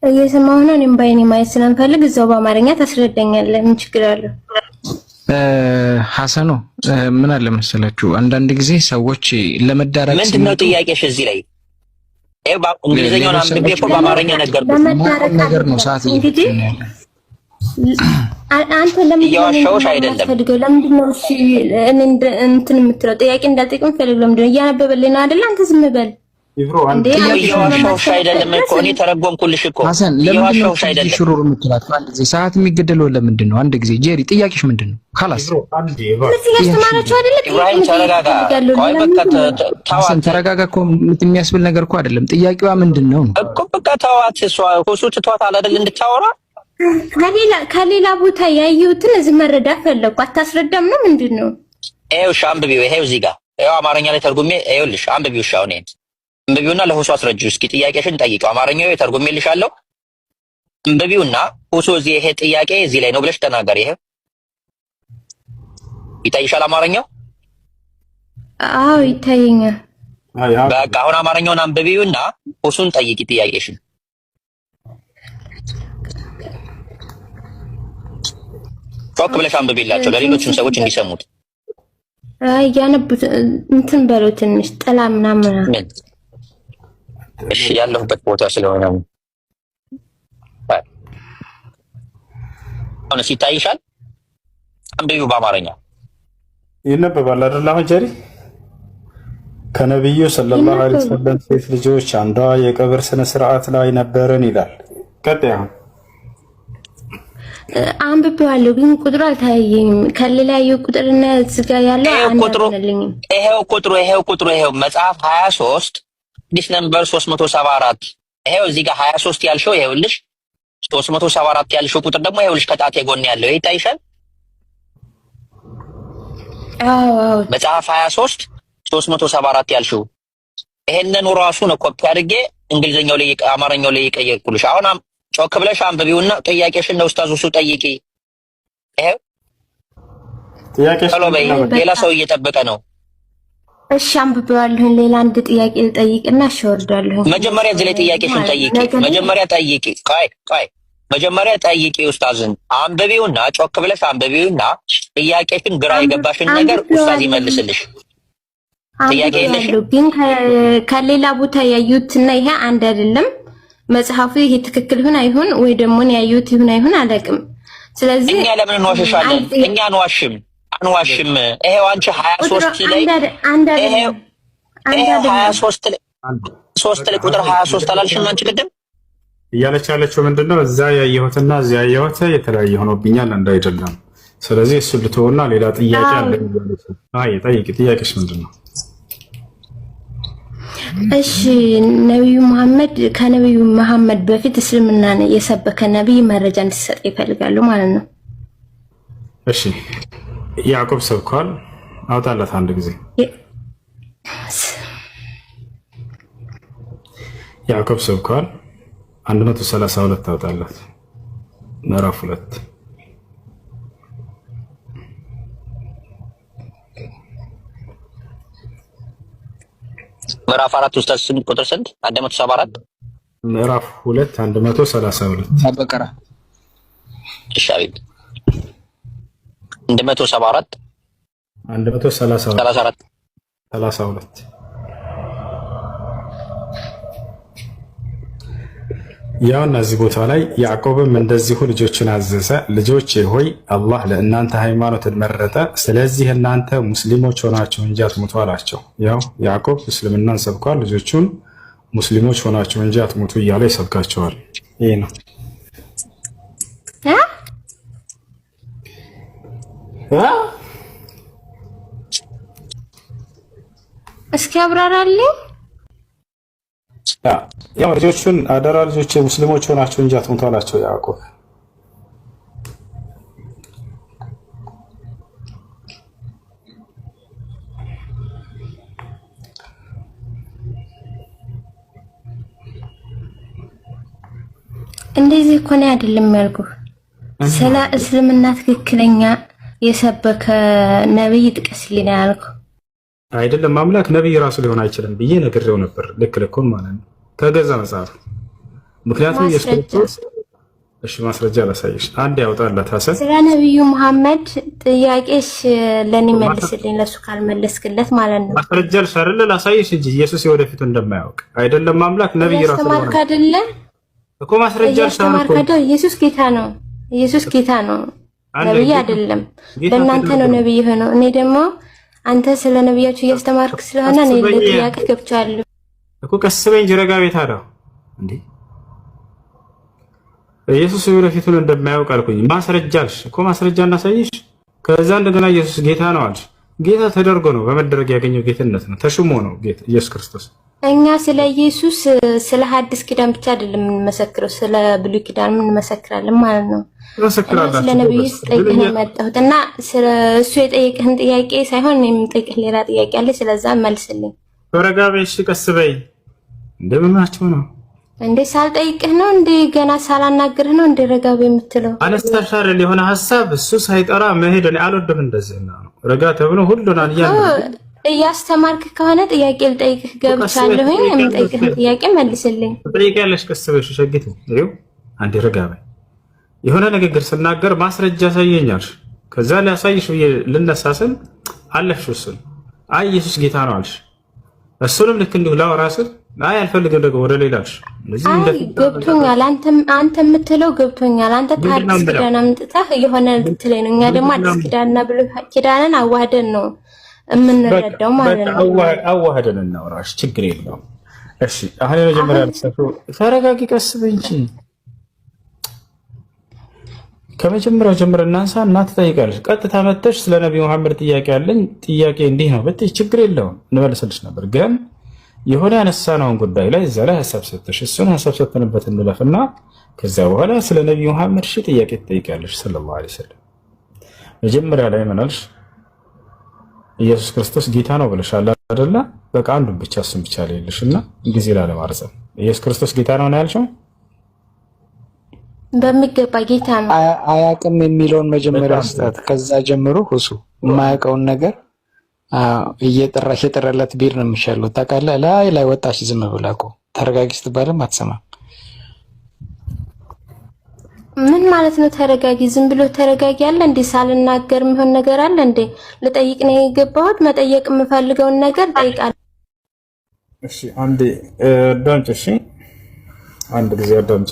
እየሰማሁ ነው። እኔም ባይኔ ማየት ስለምፈልግ እዛው በአማርኛ ታስረዳኛለህ። ምን ችግር አለው? ሐሰኑ ምን አለ መሰላችሁ አንዳንድ ጊዜ ሰዎች ለመዳረቅ ምንድነው ጥያቄሽ እዚህ ላይ? እንግሊዘኛውን አንብቤ እኮ በአማርኛ ነገርኩሽ ነገር ነው። ሰዓት አንተ እያዋሻሁሽ አይደለም። ለምንድን ነው እሺ እንትን የምትለው? ጥያቄ እንዳልጠይቅም ፈልግ። ለምንድን ነው እያነበበልኝ ነው አይደል? አንተ ዝም በል እንዴ። እያዋሻሁሽ አይደለም እኮ እኔ ተረጎምኩልሽ እኮ። ሐሰን እያዋሻሁሽ አይደለም። ሽሩሩ የምትላት አንድ ጊዜ ሰዓት የሚገደለው ለምንድን ነው? አንድ ጊዜ ጄሪ ጥያቄሽ ምንድን ነው? خلاص እዚህ ያስተማራችሁ አይደል? ኢብራሂም ተረጋጋ። ቆይ በቃ ሐሰን ተረጋጋ እኮ የሚያስብል ነገር እኮ አይደለም። ጥያቄዋ ምንድን ነው እኮ በቃ ተዋት። እሷ እሱ ትቷታል አይደል እንድታወራ ከሌላ ቦታ ያየሁትን እዚህ መረዳት ፈለኩ። አታስረዳም ነው ምንድን ነው? ይኸው አንብቢው። ይኸው እዚህ ጋር ይኸው አማርኛ ላይ ተርጉሜ ይኸውልሽ አንብቢው። እሺ አሁን አንብቢውና ለሁሱ አስረጂው እስኪ ጥያቄሽን ጠይቂው። አማርኛው ተርጉሜልሻለሁ። አንብቢውና ሁሱ እዚህ ይሄ ጥያቄ እዚህ ላይ ነው ብለሽ ተናገሪ። ይሄ ይታይሻል አማርኛው? አዎ ይታየኛል። በቃ አሁን አማርኛውን አንብቢውና ሁሱን ጠይቂ ጥያቄሽን። ጮክ ብለሽ አንብቢላቸው ለሌሎችም ሰዎች እንዲሰሙት። አይ ያነቡት እንትን በለው ትንሽ ጥላ ምናምን። እሺ ያለሁበት ቦታ ስለሆነ አሁን ሲታይሻል አንብቢው በአማርኛ ይነበባል አይደል? አሁን ጀሪ ከነብዩ ሰለላሁ ዐለይሂ ወሰለም ሴት ልጆች አንዷ የቀብር ስነ ስርዓት ላይ ነበርን ይላል። ቀጥያ አንብቤዋለሁ ግን ቁጥሩ አልታየኝም። ከሌላየው ቁጥርና እዚህ ጋር ያለው አንደልኝም። ይሄው ቁጥሩ መጽሐፍ 23 ዲስ ነምበር 374 ይሄው እዚህ ጋር 23 ያልሽው ይሄውልሽ 374 ያልሽው ቁጥር ደግሞ ይሄውልሽ ከጣቴ ጎን ያለው ይታይሻል። አዎ መጽሐፍ 23 374 ያልሽው ይሄንን ራሱ ነው ኮፒ አድርጌ እንግሊዘኛው ላይ አማርኛው ላይ ቀየርኩልሽ። አሁን ጮክ ብለሽ አንብቢውና ጥያቄሽን ነው ኡስታዝ እሱ ጠይቂ። ይሄ ጥያቄሽ ሌላ ሰው እየጠበቀ ነው። እሺ አንብቤዋለሁ። ሌላ አንድ ጥያቄ ልጠይቅና እሺ ወርዳለሁ። መጀመሪያ እዚህ ላይ ጥያቄሽን ጠይቂ። መጀመሪያ ጠይቂ። ቆይ መጀመሪያ ጠይቂ ኡስታዝን። አንብቢውና ጮክ ብለሽ አንብቢውና ጥያቄሽን ግራ የገባሽን ነገር ኡስታዝ ይመልስልሽ። ጥያቄ የለሽ ግን ከሌላ ቦታ ያዩትና ይሄ አንድ አይደለም። መጽሐፉ ይሄ ትክክል ይሁን አይሁን ወይ ደግሞ ነው ያዩት ይሁን አይሁን አላውቅም። ስለዚህ እኛ ለምን እንዋሽሻለን? እኛ አንዋሽም። ይሄው አንቺ 23 ላይ ይሄው 23 ላይ 3 ላይ ቁጥር 23 አላልሽም አንቺ ቅድም እያለች ያለችው ምንድነው? እዛ ያየሁትና እዛ ያየሁት የተለያየ ሆኖብኛል አንድ አይደለም። ስለዚህ እሱ ልተውና ሌላ ጥያቄ አለ። አይ ጠይቂ። ጥያቄሽ ምንድነው? እሺ ነብዩ መሐመድ ከነብዩ መሐመድ በፊት እስልምናን የሰበከ ነብይ መረጃ እንዲሰጥ ይፈልጋሉ ማለት ነው። እሺ ያዕቆብ ሰብኳል። አውጣላት አንድ ጊዜ ያዕቆብ ሰብኳል 132 አውጣላት ምዕራፍ 2 ምዕራፍ 4 ውስጥ ቁጥር ስንት? 174 ምዕራፍ 2 132 አበቀራ ኢሻቢብ 174 132 ያውና እዚህ ቦታ ላይ ያዕቆብም እንደዚሁ ልጆችን አዘዘ። ልጆቼ ሆይ አላህ ለእናንተ ሃይማኖትን መረጠ፣ ስለዚህ እናንተ ሙስሊሞች ሆናችሁ እንጂ አትሙቱ አላቸው። ያው ያዕቆብ እስልምናን ሰብኳል። ልጆቹን ሙስሊሞች ሆናችሁ እንጂ አትሙቱ እያለ ይሰብካቸዋል። ይሄ ነው። እስኪ አብራራልኝ። ያው ልጆቹን አደራ ልጆቼ ሙስሊሞች ሆናችሁ እንጂ አትሙቱ አላቸው ያዕቆብ። እንደዚህ እኮ ነው አይደለም ያልኩህ። ስለ እስልምና ትክክለኛ የሰበከ ነብይ ጥቀስልኝ ያልኩህ አይደለም። አምላክ ነብይ ራሱ ሊሆን አይችልም ብዬ ነግሬው ነበር። ልክ ልኩን ማለት ነው ከገዛ መጽሐፍ። ምክንያቱም ኢየሱስ ክርስቶስ እሺ ማስረጃ ላሳይሽ። አንድ ያውጣላት ሐሰን ስለ ነብዩ መሐመድ ጥያቄሽ ለኔ መልስልኝ፣ ለሱ ካልመለስክለት ማለት ነው። ማስረጃ ልሻርለ ላሳይሽ እንጂ ኢየሱስ የወደፊቱ እንደማያውቅ አይደለም። አምላክ ነብይ ራሱ ሊሆን አይችልም እኮ ማስረጃ ልሻርለ። ኢየሱስ ጌታ ነው። ኢየሱስ ጌታ ነው፣ ነብይ አይደለም። በእናንተ ነው ነብይ ሆነው። እኔ ደግሞ አንተ ስለ ነብያችሁ እያስተማርክ ስለሆነ እኔ ለጥያቄ ገብቻለሁ እኮ። ቀስ በይ እንጂ ረጋ ቤት አለው እንዴ። ኢየሱስ ወደፊቱን እንደማያውቅ አልኩኝ። ማስረጃ አልሽ እኮ ማስረጃ እናሳይሽ። ከዛ እንደገና ኢየሱስ ጌታ ነው አልሽ። ጌታ ተደርጎ ነው በመደረግ ያገኘው ጌትነት ነው፣ ተሹሞ ነው ጌታ ኢየሱስ ክርስቶስ። እኛ ስለ ኢየሱስ ስለ ሐዲስ ኪዳን ብቻ አይደለም የምንመሰክረው፣ ስለ ብሉይ ኪዳን እንመሰክራለን ማለት ነው። ተመሰክራላችሁ። ስለ ነብዩ ጠይቀህ የመጣሁት እና ስለ እሱ የጠየቀህን ጥያቄ ሳይሆን እኔ የምጠይቅህ ሌላ ጥያቄ አለ። ስለዛ መልስልኝ። ረጋ በይ እሺ። ቀስ በይ። እንደምናችሁ ነው እንዴ? ሳልጠይቅህ ነው እንዴ? ገና ሳላናግርህ ነው እንዴ ረጋ በይ የምትለው? አነስተሻል የሆነ ሐሳብ እሱ ሳይጠራ መሄድ እኔ አልወድም። እንደዚህ ነው ረጋ ተብሎ ሁሉን እያስተማርክ ከሆነ ጥያቄ ልጠይቅህ ገብቻለሁኝ። የምጠይቅህን ጥያቄ መልስልኝ። ትጠይቂያለሽ። ቀስ በይ ሸጊቱ። ይኸው አንዴ ረጋ በይ። የሆነ ንግግር ስናገር ማስረጃ ያሳየኛል። ከዛ ሊያሳይሽ ብዬ ልነሳ ስል አለፍሽ። እሱን አይ ኢየሱስ ጌታ ነው አልሽ። እሱንም ልክ እንዲሁ ላወራ ስል አይ አልፈልግም ደግሞ ወደ ሌላ አልሽ። አይ ገብቶኛል። አንተ የምትለው ገብቶኛል። አንተ ከአዲስ ኪዳን አምጥተህ የሆነ ልትለኝ ነው። እኛ ደግሞ አዲስ ኪዳንና ብሉይ ኪዳንን አዋህደን ነው የምንረዳው ማለት ነው። አዋህደን እናወራሽ፣ ችግር የለውም። እሺ አሁን የመጀመሪያ ተረጋጊ፣ ቀስ በይ እንጂ ከመጀመሪያው ጀምረ እናንሳ እና ትጠይቃለሽ። ቀጥታ መተሽ ስለ ነብዩ መሐመድ ጥያቄ አለኝ ጥያቄ እንዲህ ነው ብትይ ችግር የለውም እንመልስልሽ ነበር። ግን የሆነ ያነሳነውን ጉዳይ ላይ እዛ ላይ ሐሳብ ሰጥተሽ እሱን ሐሳብ ሰጥተንበት እንለፍና ከዛ በኋላ ስለ ነብዩ መሐመድ ጥያቄ ትጠይቃለሽ ሰለላሁ ዐለይሂ ወሰለም። መጀመሪያ ላይ ምን አልሽ? ኢየሱስ ክርስቶስ ጌታ ነው ብለሻል አይደለ? በቃ አንዱን ብቻ እሱን ብቻ ለይልሽና ጊዜ ላለማርዘም ኢየሱስ ክርስቶስ ጌታ ነው ያልሽው በሚገባ ጌታ ነው። አያውቅም የሚለውን መጀመሪያ ስጣት። ከዛ ጀምሮ ሁሱ የማያውቀውን ነገር እየጠራሽ የጠራላት ቢር ነው የሚሻለው። ታውቃለህ፣ ላይ ወጣሽ ዝም ብላ እኮ ተረጋጊ ስትባልም አትሰማም። ምን ማለት ነው ተረጋጊ? ዝም ብሎ ተረጋጊ አለ እንዴ? ሳልናገር የሚሆን ነገር አለ እንዴ? ልጠይቅ ነው የገባሁት። መጠየቅ የምፈልገውን ነገር ጠይቃለሁ። እሺ አንዴ አዳምጪ። እሺ አንድ ጊዜ አዳምጪ።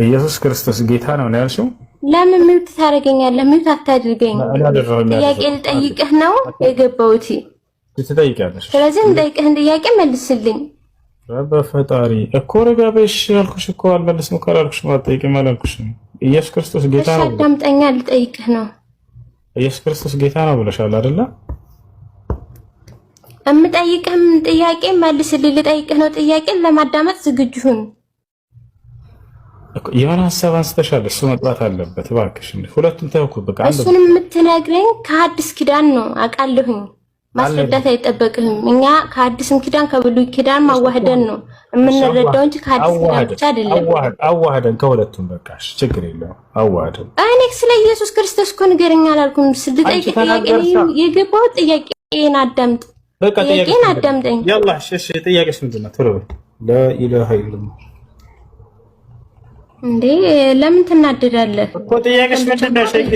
ኢየሱስ ክርስቶስ ጌታ ነው ያልሽው? ለምን ሚውት ታደርገኛለህ? ሚውት አታድርገኝ። ጥያቄ ልጠይቅህ ነው የገባሁት። ትጠይቂያለሽ። ስለዚህ እንጠይቅህን ጥያቄ መልስልኝ። በፈጣሪ እኮ ረጋ በይሽ ያልኩሽ እኮ አልመልስም እኮ አላልኩሽ። አትጠይቂም አላልኩሽም። ኢየሱስ ክርስቶስ ጌታ ነው። አዳምጠኛ፣ ልጠይቅህ ነው። ኢየሱስ ክርስቶስ ጌታ ነው ብለሻል አይደለ? እምጠይቅህም ጥያቄ መልስልኝ። ልጠይቅህ ነው ጥያቄን ለማዳመጥ ዝግጁ ሁን። የሆነ ሀሳብ አንስተሻል፣ እሱ መጥራት አለበት እባክሽ። ሁለቱም ተውኩ በቃ። እሱንም የምትነግረኝ ከሐዲስ ኪዳን ነው አውቃለሁኝ። ማስረዳት አይጠበቅህም። እኛ ከሐዲስም ኪዳን ከብሉይ ኪዳን ማዋህደን ነው የምንረዳው እንጂ ከሐዲስ ኪዳን ብቻ አይደለም። አዋህደን ከሁለቱም በቃሽ፣ ችግር የለውም አዋህደን። እኔ ስለ ኢየሱስ ክርስቶስ እኮ ንገረኝ አላልኩም። ስልጠይቅ ጥያቄ የገባው ጥያቄን አዳምጥ። በቃ ጥያቄን አዳምጠኝ። ያላ እሺ፣ ጥያቄሽ ምንድን ነው? ቶሎ በል። ለኢላሃ ኢላላህ እንዴ ለምን ትናደዳለህ እኮ? ጥያቄሽ ምንድን ነው? ሸይክ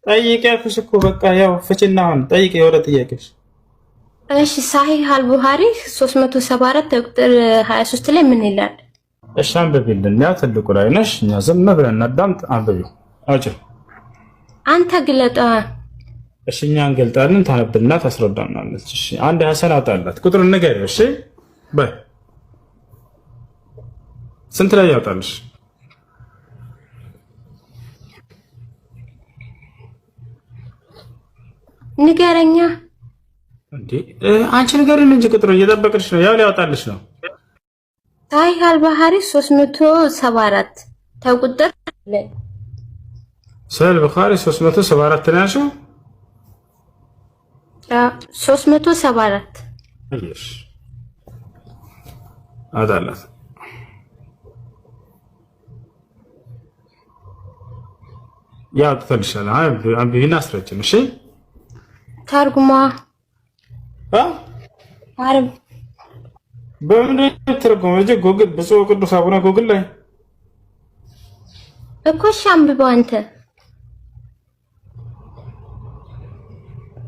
ጠይቅ ያልኩሽ እኮ በቃ ያው ፍቺና አሁን ጠይቅ የወለ ጥያቄሽ። እሺ ሳሂህ አልቡኻሪ 374 ቁጥር 23 ላይ ምን ይላል? እሺ አንብቢልን። ያው ትልቁ ላይ ነሽ፣ እኛ ዝም ብለን እናዳምጥ። አንብቢው አጭር አንተ ግለጣ። እሺ እኛ እንገልጣለን፣ ታነብልና ታስረዳናለች። እሺ አንድ ሐሰን አጣላት ቁጥር ንገሪው። እሺ በይ ስንት ላይ ያወጣልሽ? ንገረኛ እንዴ አንቺ ንገሪን እንጂ ቁጥሩ እየጠበቅሽ ነው። ያው ሊያወጣልሽ ነው። ሳሂህ አልቡኻሪ 374 ተቁጥር ላይ ሳሂህ አልቡኻሪ 374 ነው ያልሽው? 374 እሺ አዳላት ያው ተፈልሻለ። አንብቢና አስረጅም። እሺ ተርጉማ አረብ በምን ተርጉማ እንጂ ጉግል ብፁዕ ቅዱስ አቡነ ጉግል ላይ እኮ እሺ አንብበው አንተ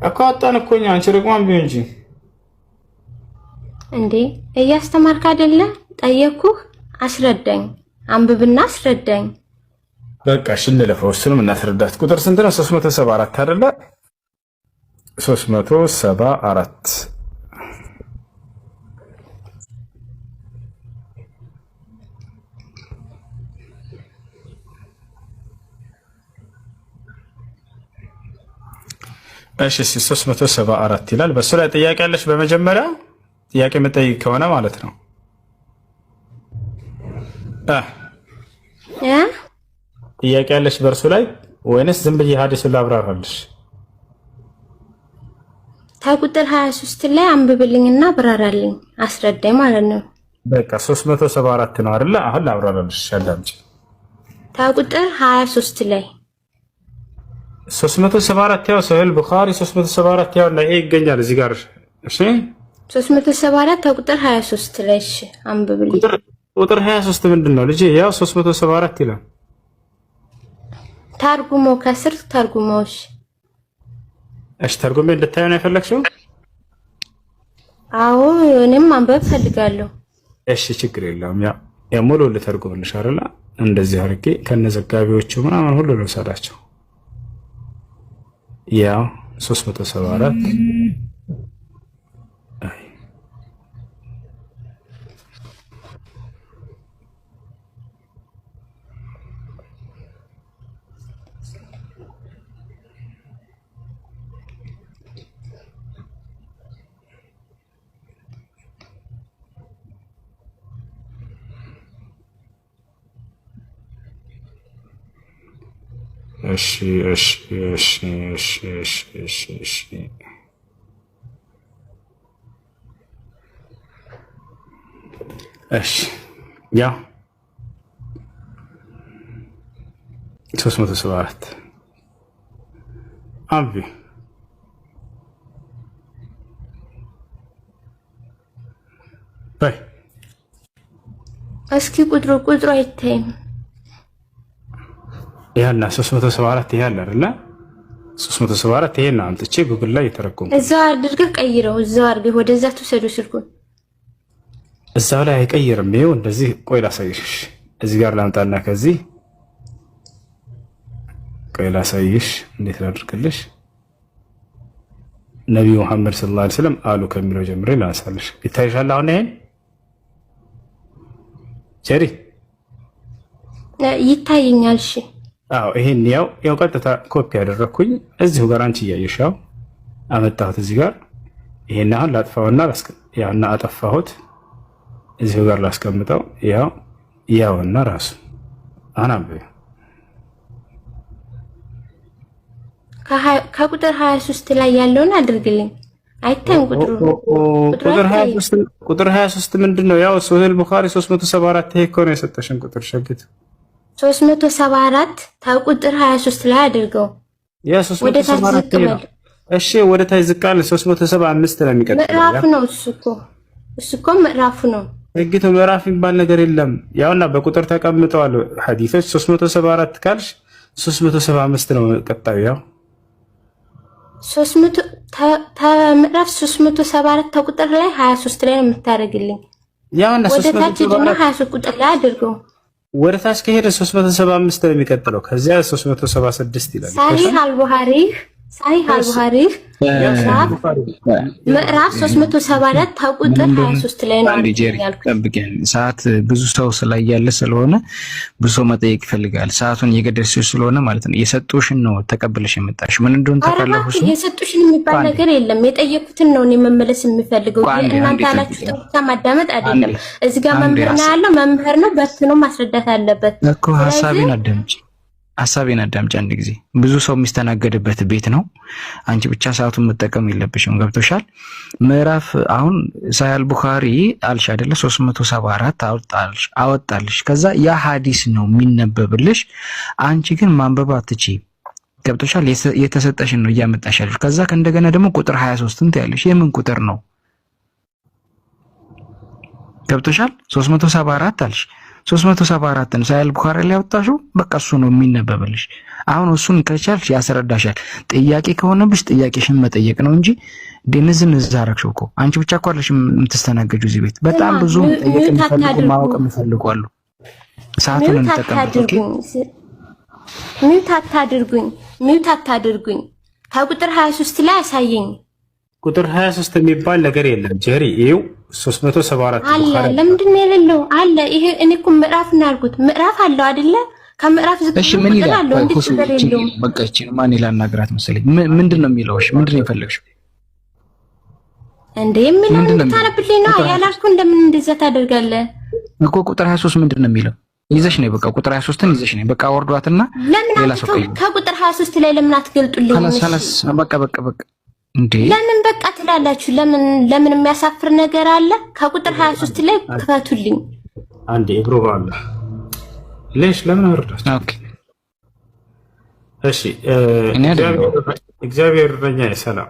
እኮ አጣን እኮ እኛ። አንቺ ደግሞ አንብቢው እንጂ እንዴ እያስተማርክ አይደለ? ጠየቅኩህ፣ አስረዳኝ። አንብብና አስረዳኝ። በቃ እሺ እንለፈው፣ እሱንም እናስረዳት። ቁጥር ስንት ነው? 374 አይደለ? 374 እሺ 374 ይላል። በሱ ላይ ጥያቄ አለሽ? በመጀመሪያ ጥያቄ መጠይቅ ከሆነ ማለት ነው ጥያቄ አለሽ በእርሱ ላይ ወይንስ ዝም ብዬ ሐዲሱን ላብራራልሽ? ከቁጥር 23 ላይ አንብብልኝና አብራራልኝ፣ አስረዳኝ ማለት ነው። በቃ 374 ነው አይደለ? አሁን ላብራራልሽ፣ አዳምጪ። ከቁጥር 23 ላይ 374 ያው ሳሂህ አልቡኻሪ 374 ያው ላይ ይገኛል እዚህ ጋር። እሺ 374 ከቁጥር 23 ላይ እሺ አንብብልኝ። ቁጥር 23 ምንድን ነው ልጄ? ያው 374 ይላል። ተርጉሞ ከስር ተርጉሞሽ። እሺ ተርጉሜ እንድታየው ነው የፈለግሽው? አዎ እኔም ማንበብ ፈልጋለሁ። እሺ ችግር የለውም። ያው ሙሉ ልተርጉምልሽ አይደለ? እንደዚህ አድርጌ ከነዘጋቢዎቹ ምናምን ሁሉ ልውሰዳቸው። ያው 374 እሺ እሺ እሺ እሺ እሺ እሺ እሺ እሺ ያው 374 አቢ በይ እስኪ ቁጥሩ አይታይም። ያና 374 ይሄ አለ አይደል? 374 ይሄን አምጥቼ ጉግል ላይ የተረጎምኩ እዛው አድርገህ ቀይረው። እዛው አድርገህ ወደዛ ትወሰዱ ስልኩን። እዛው ላይ አይቀይርም። ይኸው እንደዚህ ቆይ ላሳይሽ። እዚህ ጋር ላምጣና ከዚህ ቆይ ላሳይሽ። እንዴት ላድርግልሽ? ነብዩ መሐመድ ሰለላሁ ዐለይሂ ወሰለም አሉ ከሚለው ጀምሬ ላንሳልሽ። ይታይሻል አሁን ይሄን ጀሪ ይታየኛል። እሺ አዎ ይሄን ያው ቀጥታ ኮፒ ያደረኩኝ እዚሁ ጋር አንቺ እያየሽ ያው አመጣሁት እዚህ ጋር። ይሄን አሁን ላጥፋውና ያውና አጠፋሁት። እዚሁ ጋር ላስቀምጠው። ያውና ራሱ አናበ ከቁጥር 23 ላይ ያለውን አድርግልኝ። አይታይም ቁጥር 23 ምንድነው? ያው ሶሂህ ቡኻሪ 374 ይሄ እኮ ነው የሰጠሽን ቁጥር ሸግት 374 ከቁጥር 23 ላይ አድርገው። ያ 374 ነው። እሺ ወደ ታች ዝቅ አለ 375 ነው የሚቀጥለው። ምዕራፍ ነው እሱ እኮ ምዕራፉ ነው። ህግቱ ምዕራፍ የሚባል ነገር የለም። ያውና በቁጥር ተቀምጠዋል ሐዲሶች 374 ካልሽ 375 ነው ቀጣዩ። ያው 300 ምዕራፍ 374 ከቁጥር ላይ 23 ላይ ነው የምታደርግልኝ። ያውና 323 ቁጥር ላይ አድርገው። ወደ ታች ከሄደ 375 ነው የሚቀጥለው። ከዚያ 376 ይላል። ሳሂህ አልቡኻሪ ምዕራፍ 374 ከቁጥር 23 ላይ ነው ያልኩት። ሰዓት ብዙ ሰው ስላያለ ስለሆነ ብዙ ሰው መጠየቅ ይፈልጋል። ሰዓቱን እየገደልሽ ስለሆነ ማለት ነው። የሰጡሽን ነው ተቀበለሽ የመጣሽ። ምን እንደሆነ ታውቃለሽ? የሰጡሽን የሚባል ነገር የለም። የጠየቁትን ነው እኔ መመለስ የምፈልገው። እናንተ ያላችሁት ብቻ ማዳመጥ አይደለም። እዚህ ጋር መምህር ነው ያለው፣ መምህር ነው በትኖ ማስረዳት አለበት እኮ። ሐሳቤን አዳምጪ አንድ ጊዜ። ብዙ ሰው የሚስተናገድበት ቤት ነው። አንቺ ብቻ ሰዓቱን መጠቀም የለብሽም። ገብቶሻል? ምዕራፍ አሁን ሳሂህ አልቡኻሪ አልሽ አይደለ? 374 አወጣልሽ። ከዛ ያ ሐዲስ ነው የሚነበብልሽ። አንቺ ግን ማንበብ አትችይም። ገብቶሻል? የተሰጠሽን ነው እያመጣሻለሽ። ከዛ እንደገና ደግሞ ቁጥር 23ን ታያለሽ። የምን ቁጥር ነው? ገብቶሻል? 374 አልሽ 374 ሳሂህ አልቡኻሪ ላይ ያወጣሽው በቃ እሱ ነው የሚነበብልሽ። አሁን እሱን ከቻልሽ ያስረዳሻል። ጥያቄ ከሆነብሽ ጥያቄሽን መጠየቅ ነው እንጂ ደንዝንዝ አደረግሽው እኮ። አንቺ ብቻ እኮ አይደለሽ የምትስተናገጂው እዚህ ቤት። በጣም ብዙ ጥያቄ የሚፈልጉ ማወቅ የሚፈልጉ አሉ። ሰዓቱን እንጠቀምበት። ሚውት አታድርጉኝ። ከቁጥር 23 ላይ አሳየኝ። ቁጥር 23 የሚባል ነገር የለም ጀሪ። ይኸው 374 አለ። ለምንድን ነው የሌለው? አለ። ይሄ እኔ እኮ ምዕራፍ ነው ያልኩት። ምዕራፍ አለው አይደለ? ከምዕራፍ ዝቅ እሺ፣ ምን ይላል? በቃ እቺ ማን ይላል? ናግራት መሰለኝ። ምንድን ነው የሚለው? እሺ፣ ምንድን ነው የፈለግሽው እንዴ? ምን ታነብልኝ ነው ያላልኩ? እንደምን እንደዛ ታደርጋለህ እኮ። ቁጥር 23 ምንድን ነው የሚለው? ይዘሽ ነው በቃ ቁጥር 23ን ይዘሽ ነው በቃ ወርዷትና ሌላ ሰው ከቁጥር 23 ላይ ለምን አትገልጡልኝ? በቃ እንዴ ለምን በቃ ትላላችሁ? ለምን የሚያሳፍር ነገር አለ? ከቁጥር 23 ላይ ክፈቱልኝ። አንዴ ብሮባ አለ ለሽ ለምን ወርዳች? ኦኬ እሺ እግዚአብሔር ረኛ ሰላም።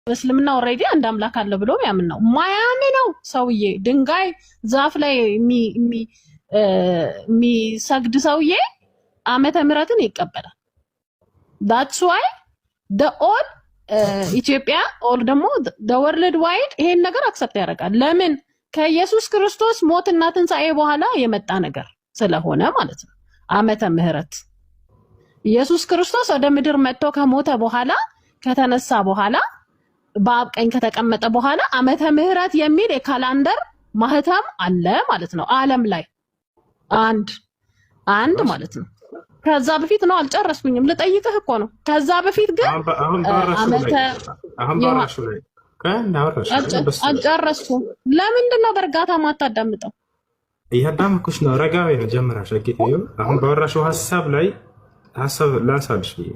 እስልምና ኦሬዲ አንድ አምላክ አለ ብሎ ያምን ነው ማያምነው ሰውዬ። ድንጋይ ዛፍ ላይ የሚሰግድ ሰውዬ ዓመተ ምሕረትን ይቀበላል። that's why the all ኢትዮጵያ ኦር ደግሞ the world wide ይሄን ነገር አክሰፕት ያደርጋል። ለምን? ከኢየሱስ ክርስቶስ ሞትና ትንሣኤ በኋላ የመጣ ነገር ስለሆነ ማለት ነው። ዓመተ ምሕረት ኢየሱስ ክርስቶስ ወደ ምድር መጥቶ ከሞተ በኋላ ከተነሳ በኋላ በአብ ቀኝ ከተቀመጠ በኋላ ዓመተ ምሕረት የሚል የካላንደር ማህተም አለ ማለት ነው። ዓለም ላይ አንድ ማለት ነው። ከዛ በፊት ነው አልጨረስኩኝም። ልጠይቅህ እኮ ነው። ከዛ በፊት ግን አልጨረስኩም። ለምንድን ነው በእርጋታ ማታዳምጠው? እያዳመኩሽ ነው። ረጋ ወይ መጀመሪያ ሸቂት ይሁን። አሁን ባወራሽው ሐሳብ ላይ ሐሳብ ላንሳልሽ ብዬ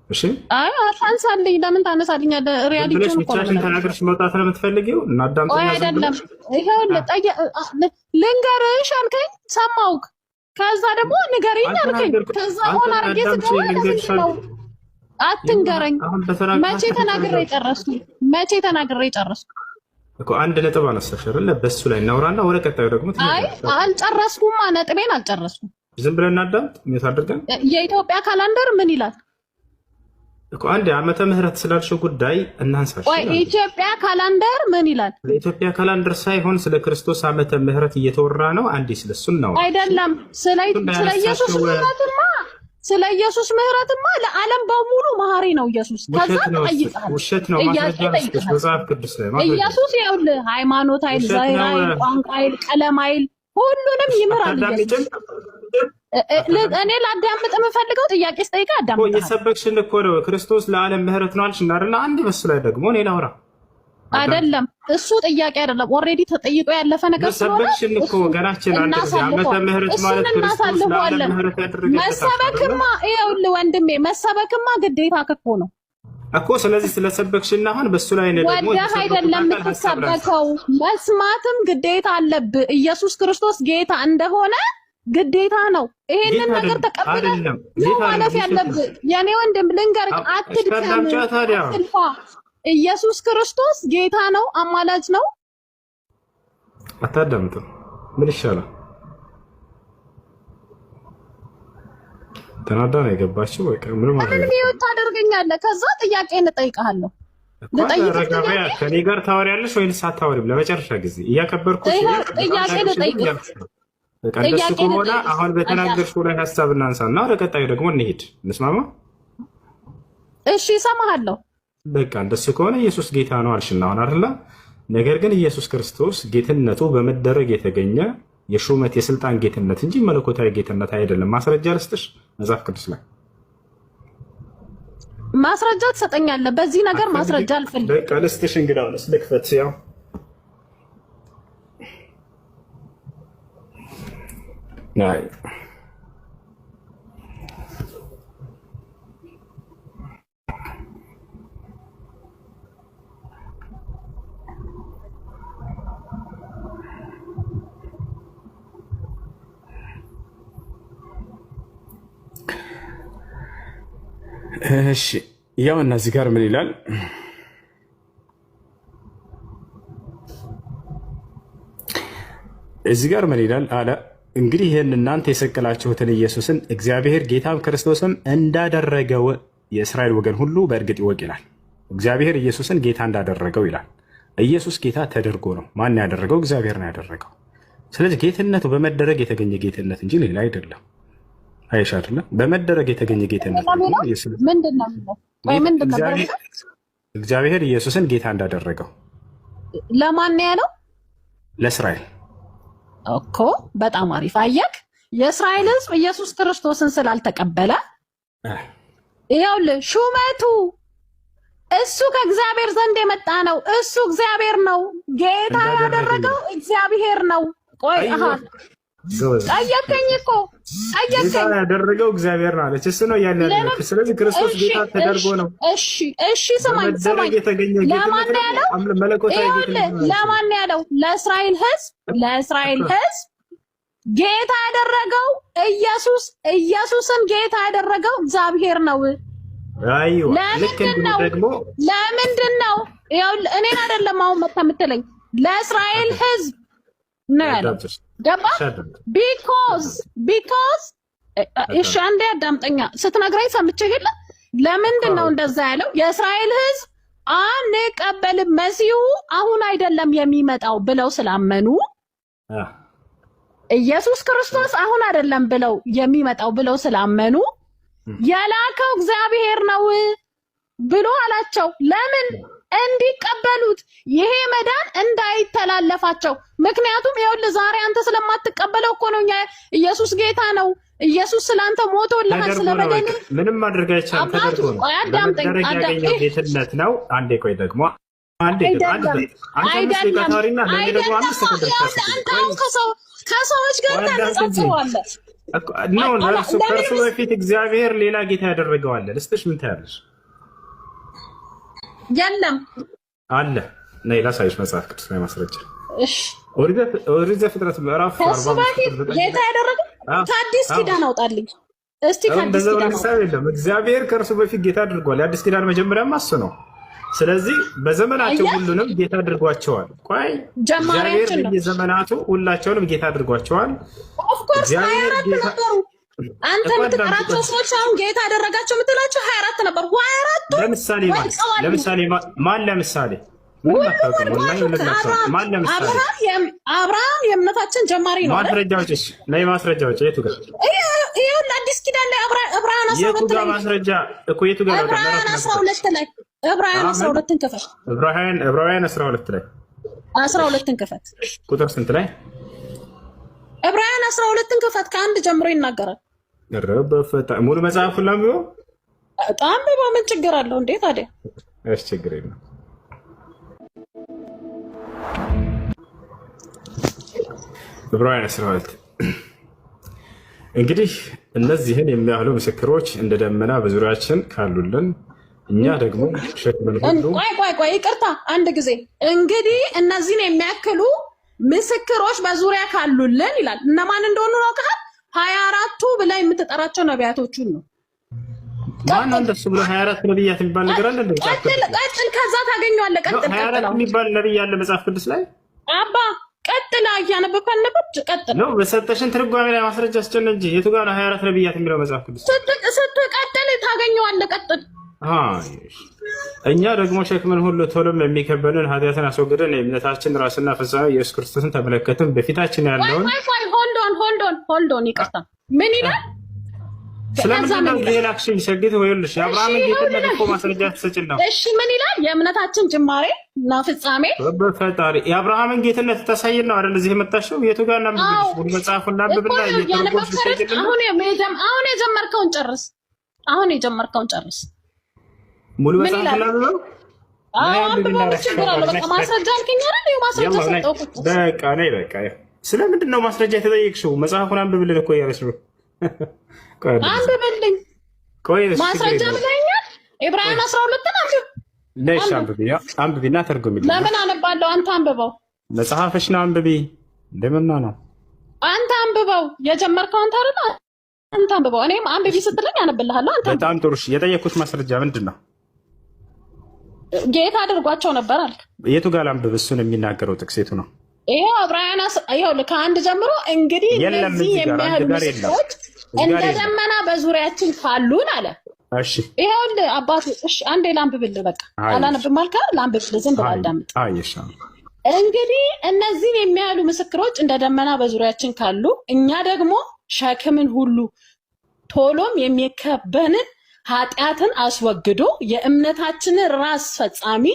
እሺ። አይ አታንሳልኝ። ለምን ታነሳልኛለህ? ሪያሊቲውን እኮ ነው ተናገርሽ። መውጣት ነው የምትፈልጊው? እና አዳምጠኝ አይደለም። ይሄው ልንገርሽ አልከኝ፣ ሰማሁህ። ከዛ ደግሞ ንገረኝ አልከኝ። ከዛ ሆነ አርጌ ነው አትንገረኝ። መቼ ተናግሬ ጨረስኩ እኮ አንድ ነጥብ አነሳሽ አይደለ? በሱ ላይ እናውራና ወደ ቀጣዩ ደግሞ አይ አልጨረስኩም። ነጥቤን አልጨረስኩም። ዝም ብለን እናዳምጥ። ምን ታደርጋለህ? የኢትዮጵያ ካላንደር ምን ይላል እኮ አንድ ዓመተ ምሕረት ስላልሽው ጉዳይ እናንሳሽ። ወይ ኢትዮጵያ ካላንደር ምን ይላል? ለኢትዮጵያ ካላንደር ሳይሆን ስለ ክርስቶስ ዓመተ ምሕረት እየተወራ ነው። አንዴ ስለሱ ነው አይደለም። ስለ ኢየሱስ ምሕረትማ ለዓለም በሙሉ መሐሪ ነው ኢየሱስ። ከዛ ተጠይቀሃል። ውሸት ነው ማስረጃ መጽሐፍ ቅዱስ ላይ ኢየሱስ ይኸውልህ ሃይማኖት አይል፣ ዘር አይል፣ ቋንቋ አይል፣ ቀለም አይል፣ ሁሉንም ይምራል። እኔ ላዳምጥ የምፈልገው ጥያቄ ስጠይቅ አዳምጥ። እየሰበክሽን እኮ ነው ክርስቶስ ለዓለም ምህረት ነው አልሽ አይደል? አንድ በሱ ላይ ደግሞ እኔ ላውራ አይደለም። እሱ ጥያቄ አይደለም፣ ኦልሬዲ ተጠይቆ ያለፈ ነገር ስለሆነ ሰበክሽን እኮ ገናችን አንተ ዓመተ ምህረት ማለት ክርስቶስ ለዓለም ምህረት ያደረገ መሰበክማ ይኸውልህ ወንድሜ መሰበክማ ግዴታ እኮ ነው እኮ። ስለዚህ ስለሰበክሽና አሁን በሱ ላይ ነው ደግሞ ወደህ አይደለም የምትሰበከው፣ መስማትም ግዴታ አለብህ። ኢየሱስ ክርስቶስ ጌታ እንደሆነ ግዴታ ነው። ይሄንን ነገር ተቀብለህ ነው ማለፍ ያለብህ። የኔ ወንድም ልንገርህ፣ አትልፋ። ኢየሱስ ክርስቶስ ጌታ ነው፣ አማላጅ ነው። አታዳምጥም? ምን ይሻላል? ተናዳ ነው የገባችው። በቃ ምን ማለት ነው? ምን ታደርገኛለህ? ከዛ ጥያቄ እንጠይቅሃለሁ። ለጠይቀህ ከኔ ጋር ታወሪያለሽ ወይስ አታወሪም? ለመጨረሻ ጊዜ እያከበርኩሽ ጥያቄ ልጠይቅህ። በቃ እንደሱ ከሆነ አሁን በተናገርሽው ላይ ሐሳብ እናንሳና ወደ ቀጣዩ ደግሞ እንሂድ። እንስማማ? እሺ እሰማሃለሁ። በቃ እንደሱ ከሆነ ኢየሱስ ጌታ ነው አልሽና አሁን አይደለ? ነገር ግን ኢየሱስ ክርስቶስ ጌትነቱ በመደረግ የተገኘ የሹመት የስልጣን ጌትነት እንጂ መለኮታዊ ጌትነት አይደለም። ማስረጃ ልስጥሽ መጽሐፍ ቅዱስ ላይ ማስረጃ ትሰጠኛለህ? በዚህ ነገር ማስረጃ አልፈልግም። በቃ ልስጥሽ። እንግዳው ልክፈት። ያው ናይ እሺ ያው እና እዚህ ጋር ምን ይላል? እዚህ ጋር ምን ይላል አለ እንግዲህ ይህን እናንተ የሰቀላችሁትን ኢየሱስን እግዚአብሔር ጌታም ክርስቶስም እንዳደረገው የእስራኤል ወገን ሁሉ በእርግጥ ይወቅ ይላል። እግዚአብሔር ኢየሱስን ጌታ እንዳደረገው ይላል። ኢየሱስ ጌታ ተደርጎ ነው። ማን ያደረገው? እግዚአብሔር ነው ያደረገው። ስለዚህ ጌትነቱ በመደረግ የተገኘ ጌትነት እንጂ ሌላ አይደለም። አይሻ አይደለም በመደረግ የተገኘ ጌትነት እግዚአብሔር ኢየሱስን ጌታ እንዳደረገው ለማን ያለው? ለእስራኤል እኮ። በጣም አሪፍ አየክ። የእስራኤል ሕዝብ ኢየሱስ ክርስቶስን ስላልተቀበለ ይኸውልህ ሹመቱ እሱ ከእግዚአብሔር ዘንድ የመጣ ነው። እሱ እግዚአብሔር ነው። ጌታ ያደረገው እግዚአብሔር ነው። ቆይ ጠየቀኝ እኮ ጠየቀኝ። ጌታ ያደረገው እግዚአብሔር ነው አለች። እሱ ነው ያለ። ስለዚህ ክርስቶስ ጌታ ተደርጎ ነው። እሺ ስማኝ። ለማን ያለው? ለማን ያለው? ለእስራኤል ሕዝብ። ለእስራኤል ሕዝብ ጌታ ያደረገው ኢየሱስን ጌታ ያደረገው እግዚአብሔር ነው። አይዋ ለምንድን ነው? እኔን አይደለም አሁን መጣ የምትለኝ ለእስራኤል ሕዝብ ነው ያለው። ገባ? ቢኮዝ እሺ አንዴ አዳምጠኛ ስትነግረኝ ሰምቼ የለ። ለምንድን ነው እንደዛ ያለው? የእስራኤል ሕዝብ አንቀበልም መሲሁ አሁን አይደለም የሚመጣው ብለው ስላመኑ ኢየሱስ ክርስቶስ አሁን አይደለም ብለው የሚመጣው ብለው ስላመኑ የላከው እግዚአብሔር ነው ብሎ አላቸው። ለምን? እንዲቀበሉት ይሄ መዳን እንዳይተላለፋቸው። ምክንያቱም ይኸውልህ ዛሬ አንተ ስለማትቀበለው እኮ ነው ኢየሱስ ጌታ ነው፣ ኢየሱስ ስላንተ ሞቶልሃል፣ ስለበደል ምንም ማድረግ አይቻልም። ተደርጎ ነው ያገኘው ጌትነት ነው። አንዴ ቆይ ደግሞ ከሰዎች ጋር ታነጻጽረዋለህ። ከእርሱ በፊት እግዚአብሔር ሌላ ጌታ ያደረገዋል። ልስጥሽ ምን ታያለሽ? የለም አለ ነይ ላሳይሽ መጽሐፍ ቅዱስ ላይ ማስረጃ። እሺ ኦሪት ዘፍጥረት ምዕራፍ 40 ጌታ ያደረገው ከአዲስ ኪዳን አውጣልኝ እስቲ። ከአዲስ ኪዳን የለም እግዚአብሔር ከእርሱ በፊት ጌታ አድርጓል። የአዲስ ኪዳን መጀመሪያም እሱ ነው። ስለዚህ በዘመናቸው ሁሉንም ጌታ አድርጓቸዋል። ቆይ እግዚአብሔር በየዘመናቱ ሁላቸውንም ጌታ አድርጓቸዋል። ኦፍኮርስ 24 ነበሩ። አንተ የምትቀራቸው ሰዎች አሁን ጌታ ያደረጋቸው የምትላቸው 24 ነበሩ። 24ቱ ለምሳሌ አብርሃም የእምነታችን ጀማሪ ነው። ማስረጃዎች ላይ ማስረጃዎች የቱ ጋር? ይሄው አዲስ ኪዳን ላይ ዕብራውያን 12 ላይ ማስረጃ እኮ የቱ ጋር? ዕብራውያን 12 ላይ ዕብራውያን 12ን ክፈት። ዕብራውያን 12 ላይ 12ን ክፈት። ቁጥር ስንት ላይ? ዕብራውያን 12ን ክፈት፣ ከአንድ ጀምሮ ይናገራል። ረበፈታ ሙሉ መጽሐፉን ላምበው በጣም ምን ችግር አለው እንዴ ታዲያ? እሺ ችግር የለም። ዕብራውያን 12 እንግዲህ እነዚህን የሚያህሉ ምስክሮች እንደ ደመና በዙሪያችን ካሉልን እኛ ደግሞ ሸክምን ሁሉ ቆይ ይቅርታ አንድ ጊዜ እንግዲህ እነዚህን የሚያክሉ ምስክሮች በዙሪያ ካሉልን ይላል። እነማን እንደሆኑ ነው ካል 24ቱ ብለህ የምትጠራቸው ነቢያቶቹን ነው። ማን እንደሱ ብሎ 24 ነብያት የሚባል ነገር አለ እንዴ? ቀጥል ከዛ ታገኘዋለህ። ቀጥል 24 የሚባል ነብይ አለ መጽሐፍ ቅዱስ ላይ አባ ቀጥል እያነበብከን ነበር። ቀጥል ነው በሰጠሽን ትርጓሜ ላይ ማስረጃ አስጨነ እንጂ የቱ ጋር ነው 24 ነብያት የሚለው መጽሐፍ ቅዱስ? ስትቀጥል ታገኘዋለህ። ቀጥል። እኛ ደግሞ ሸክምን ሁሉ ቶሎም የሚከበንን ኃጢአትን አስወግደን የእምነታችን ራስና ፍጻሜ ኢየሱስ ክርስቶስን ተመለከትን። በፊታችን ያለውን ሆልዶን ይቅርታ ምን ይላል? ስለምንድን ነው ሌላክሽን ሰግጥ ወይልሽ የአብርሃምን ጌትነት እኮ ማስረጃ ትሰጭን ነው። እሺ ምን ይላል? የእምነታችን ጅማሬ እና ፍጻሜ በፈጣሪ የአብርሃምን ጌትነት ተሳይን ነው አይደል? እዚህ የመጣሽው የቱ ጋር ነው? ሙሉ መጽሐፉን ላንብብና እየተረጎምሽ ትሰጭልን። አሁን የጀመርከውን ጨርስ። ሙሉ መጽሐፉን ላንብበው። ማስረጃ አልከኝ አይደል? ማስረጃ ሰጠው። በቃ ነይ በቃ። ስለምንድን ነው ማስረጃ የተጠየቅሽው? መጽሐፉን አንብብልን እኮ እያለች ነው። አንብብልኝ ማስረጃ ብለኛል። ዕብራውያን 12 አንብብ። ለሽ አንብቢና ተርጉሚልኝ። ለምን አነባለሁ? አንተ አንብበው። መጽሐፍሽ ነው አንብቢ። እንደምን ነው አንተ አንብበው። የጀመርከውን ታረዳ አንተ አንብበው። እኔም አንብቢ ስትለኝ አነብልሃለሁ። አንተ በጣም ጥሩ። የጠየኩት ማስረጃ ምንድን ነው? ጌታ አድርጓቸው ነበር አልክ። የቱ ጋር ላንብብ? እሱን የሚናገረው ጥቅስ የቱ ነው? ይሄው ዕብራውያን ከአንድ ጀምሮ እንግዲህ እነዚህ የሚያህሉ ምስክሮች እንደ ደመና በዙሪያችን ካሉን አለ። እሺ ይሄውልህ አባቱ። እሺ አንዴ ላንብብልህ። በቃ አላነብም አልክ አይደል? ላንብብልህ። ዝም ብለህ አዳምጥ። እንግዲህ እነዚህን የሚያህሉ ምስክሮች እንደ ደመና በዙሪያችን ካሉ እኛ ደግሞ ሸክምን ሁሉ ቶሎም የሚከበንን ኃጢአትን አስወግዶ የእምነታችንን ራስ ፈጻሚ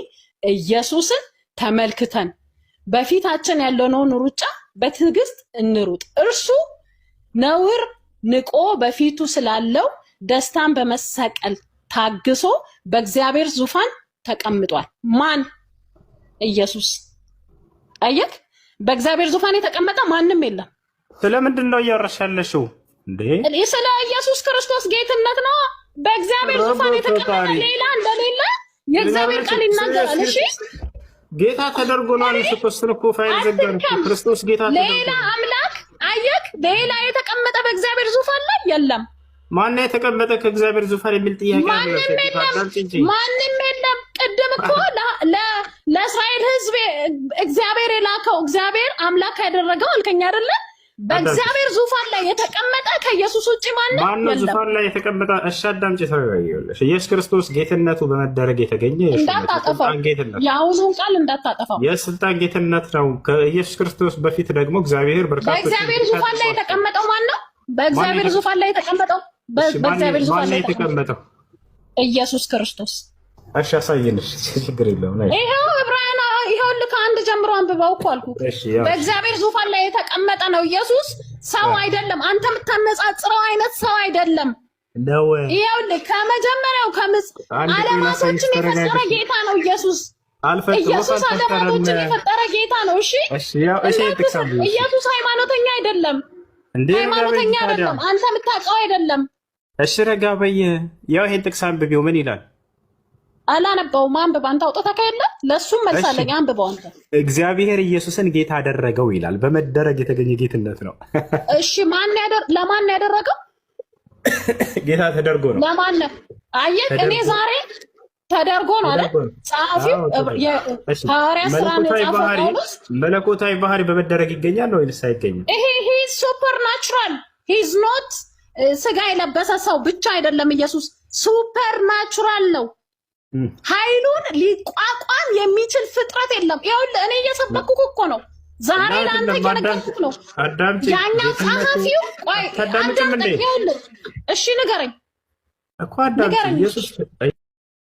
ኢየሱስን ተመልክተን በፊታችን ያለውን ሩጫ በትዕግስት እንሩጥ። እርሱ ነውር ንቆ በፊቱ ስላለው ደስታን በመሰቀል ታግሶ በእግዚአብሔር ዙፋን ተቀምጧል። ማን? ኢየሱስ። አየክ፣ በእግዚአብሔር ዙፋን የተቀመጠ ማንም የለም። ስለምንድን ነው እያወራሽ ያለሽው እንዴ? ስለ ኢየሱስ ክርስቶስ ጌትነት ነው። በእግዚአብሔር ዙፋን የተቀመጠ ሌላ እንደሌለ የእግዚአብሔር ቃል ይናገራል። እሺ ጌታ ተደርጎ ነው አንስኮስን እኮ ፋይል ዘጋን። ክርስቶስ ጌታ ተደርጎ ሌላ አምላክ አየክ፣ ሌላ የተቀመጠ በእግዚአብሔር ዙፋን ላይ የለም። ማን ነው የተቀመጠ ከእግዚአብሔር ዙፋን የሚል ጥያቄ አለ። ማንም የለም። ቅድም እኮ ለእስራኤል ሕዝብ እግዚአብሔር የላከው እግዚአብሔር አምላክ ያደረገው አልከኝ አይደለ? በእግዚአብሔር ዙፋን ላይ የተቀመጠ ከኢየሱስ ውጪ ማንም የለም። ዙፋን ላይ የተቀመጠ አዳምጪ፣ ተረጋጊ። ኢየሱስ ክርስቶስ ጌትነቱ በመደረግ የተገኘ እንዳታጠፋው፣ የአሁኑን ቃል እንዳታጠፋው። የስልጣን ጌትነት ነው። ከኢየሱስ ክርስቶስ በፊት ደግሞ እግዚአብሔር በእግዚአብሔር ዙፋን ላይ የተቀመጠው ማን ነው? በእግዚአብሔር ዙፋን ላይ የተቀመጠው በእግዚአብሔር ዙፋን ላይ የተቀመጠው ኢየሱስ ክርስቶስ። እሺ አሳየንሽ፣ ችግር የለውም። ይሄው ዕብራውያን ይሄውልህ ከአንድ ጀምሮ አንብበው እኮ አልኩህ። በእግዚአብሔር ዙፋን ላይ የተቀመጠ ነው ኢየሱስ፣ ሰው አይደለም። አንተ የምታነጻጽረው አይነት ሰው አይደለም ነው። ይሄውልህ ከመጀመሪያው ዓለማቶችን የፈጠረ ጌታ ነው ኢየሱስ። ኢየሱስ ዓለማቶችን የፈጠረ ጌታ ነው። እሺ ኢየሱስ ሃይማኖተኛ አይደለም፣ ሃይማኖተኛ አይደለም። አንተ የምታውቀው አይደለም። እሺ ረጋ በይ። ያው ይሄን ጥቅስ አንብቤው ምን ይላል? አላነበውም። አንብብ አንተ አውጥተህ ከየለ ለሱም መልሳለኝ። አንብበው አንተ። እግዚአብሔር ኢየሱስን ጌታ አደረገው ይላል። በመደረግ የተገኘ ጌትነት ነው። እሺ ለማን ያደረገው? ጌታ ተደርጎ ነው። ለማን? አየህ እኔ ዛሬ ተደርጎ ነው አይደል? ጸሐፊው ሐዋርያ ሥራ ነው ጻፈው። መለኮታዊ ባህሪ በመደረግ ይገኛል ወይስ አይገኝም? ይሄ ሱፐር ናቹራል ሂዝ ኖት ስጋ የለበሰ ሰው ብቻ አይደለም። ኢየሱስ ሱፐር ናቹራል ነው። ኃይሉን ሊቋቋም የሚችል ፍጥረት የለም። ይኸውልህ እኔ እየሰበኩህ እኮ ነው ዛሬ ለአንተ እየነገርኩህ ነው። ያኛው ጸሐፊው ቆይ አዳምጠኝ። ይኸውልህ እሺ ንገረኝ እኮ አዳምጠኝ። ኢየሱስ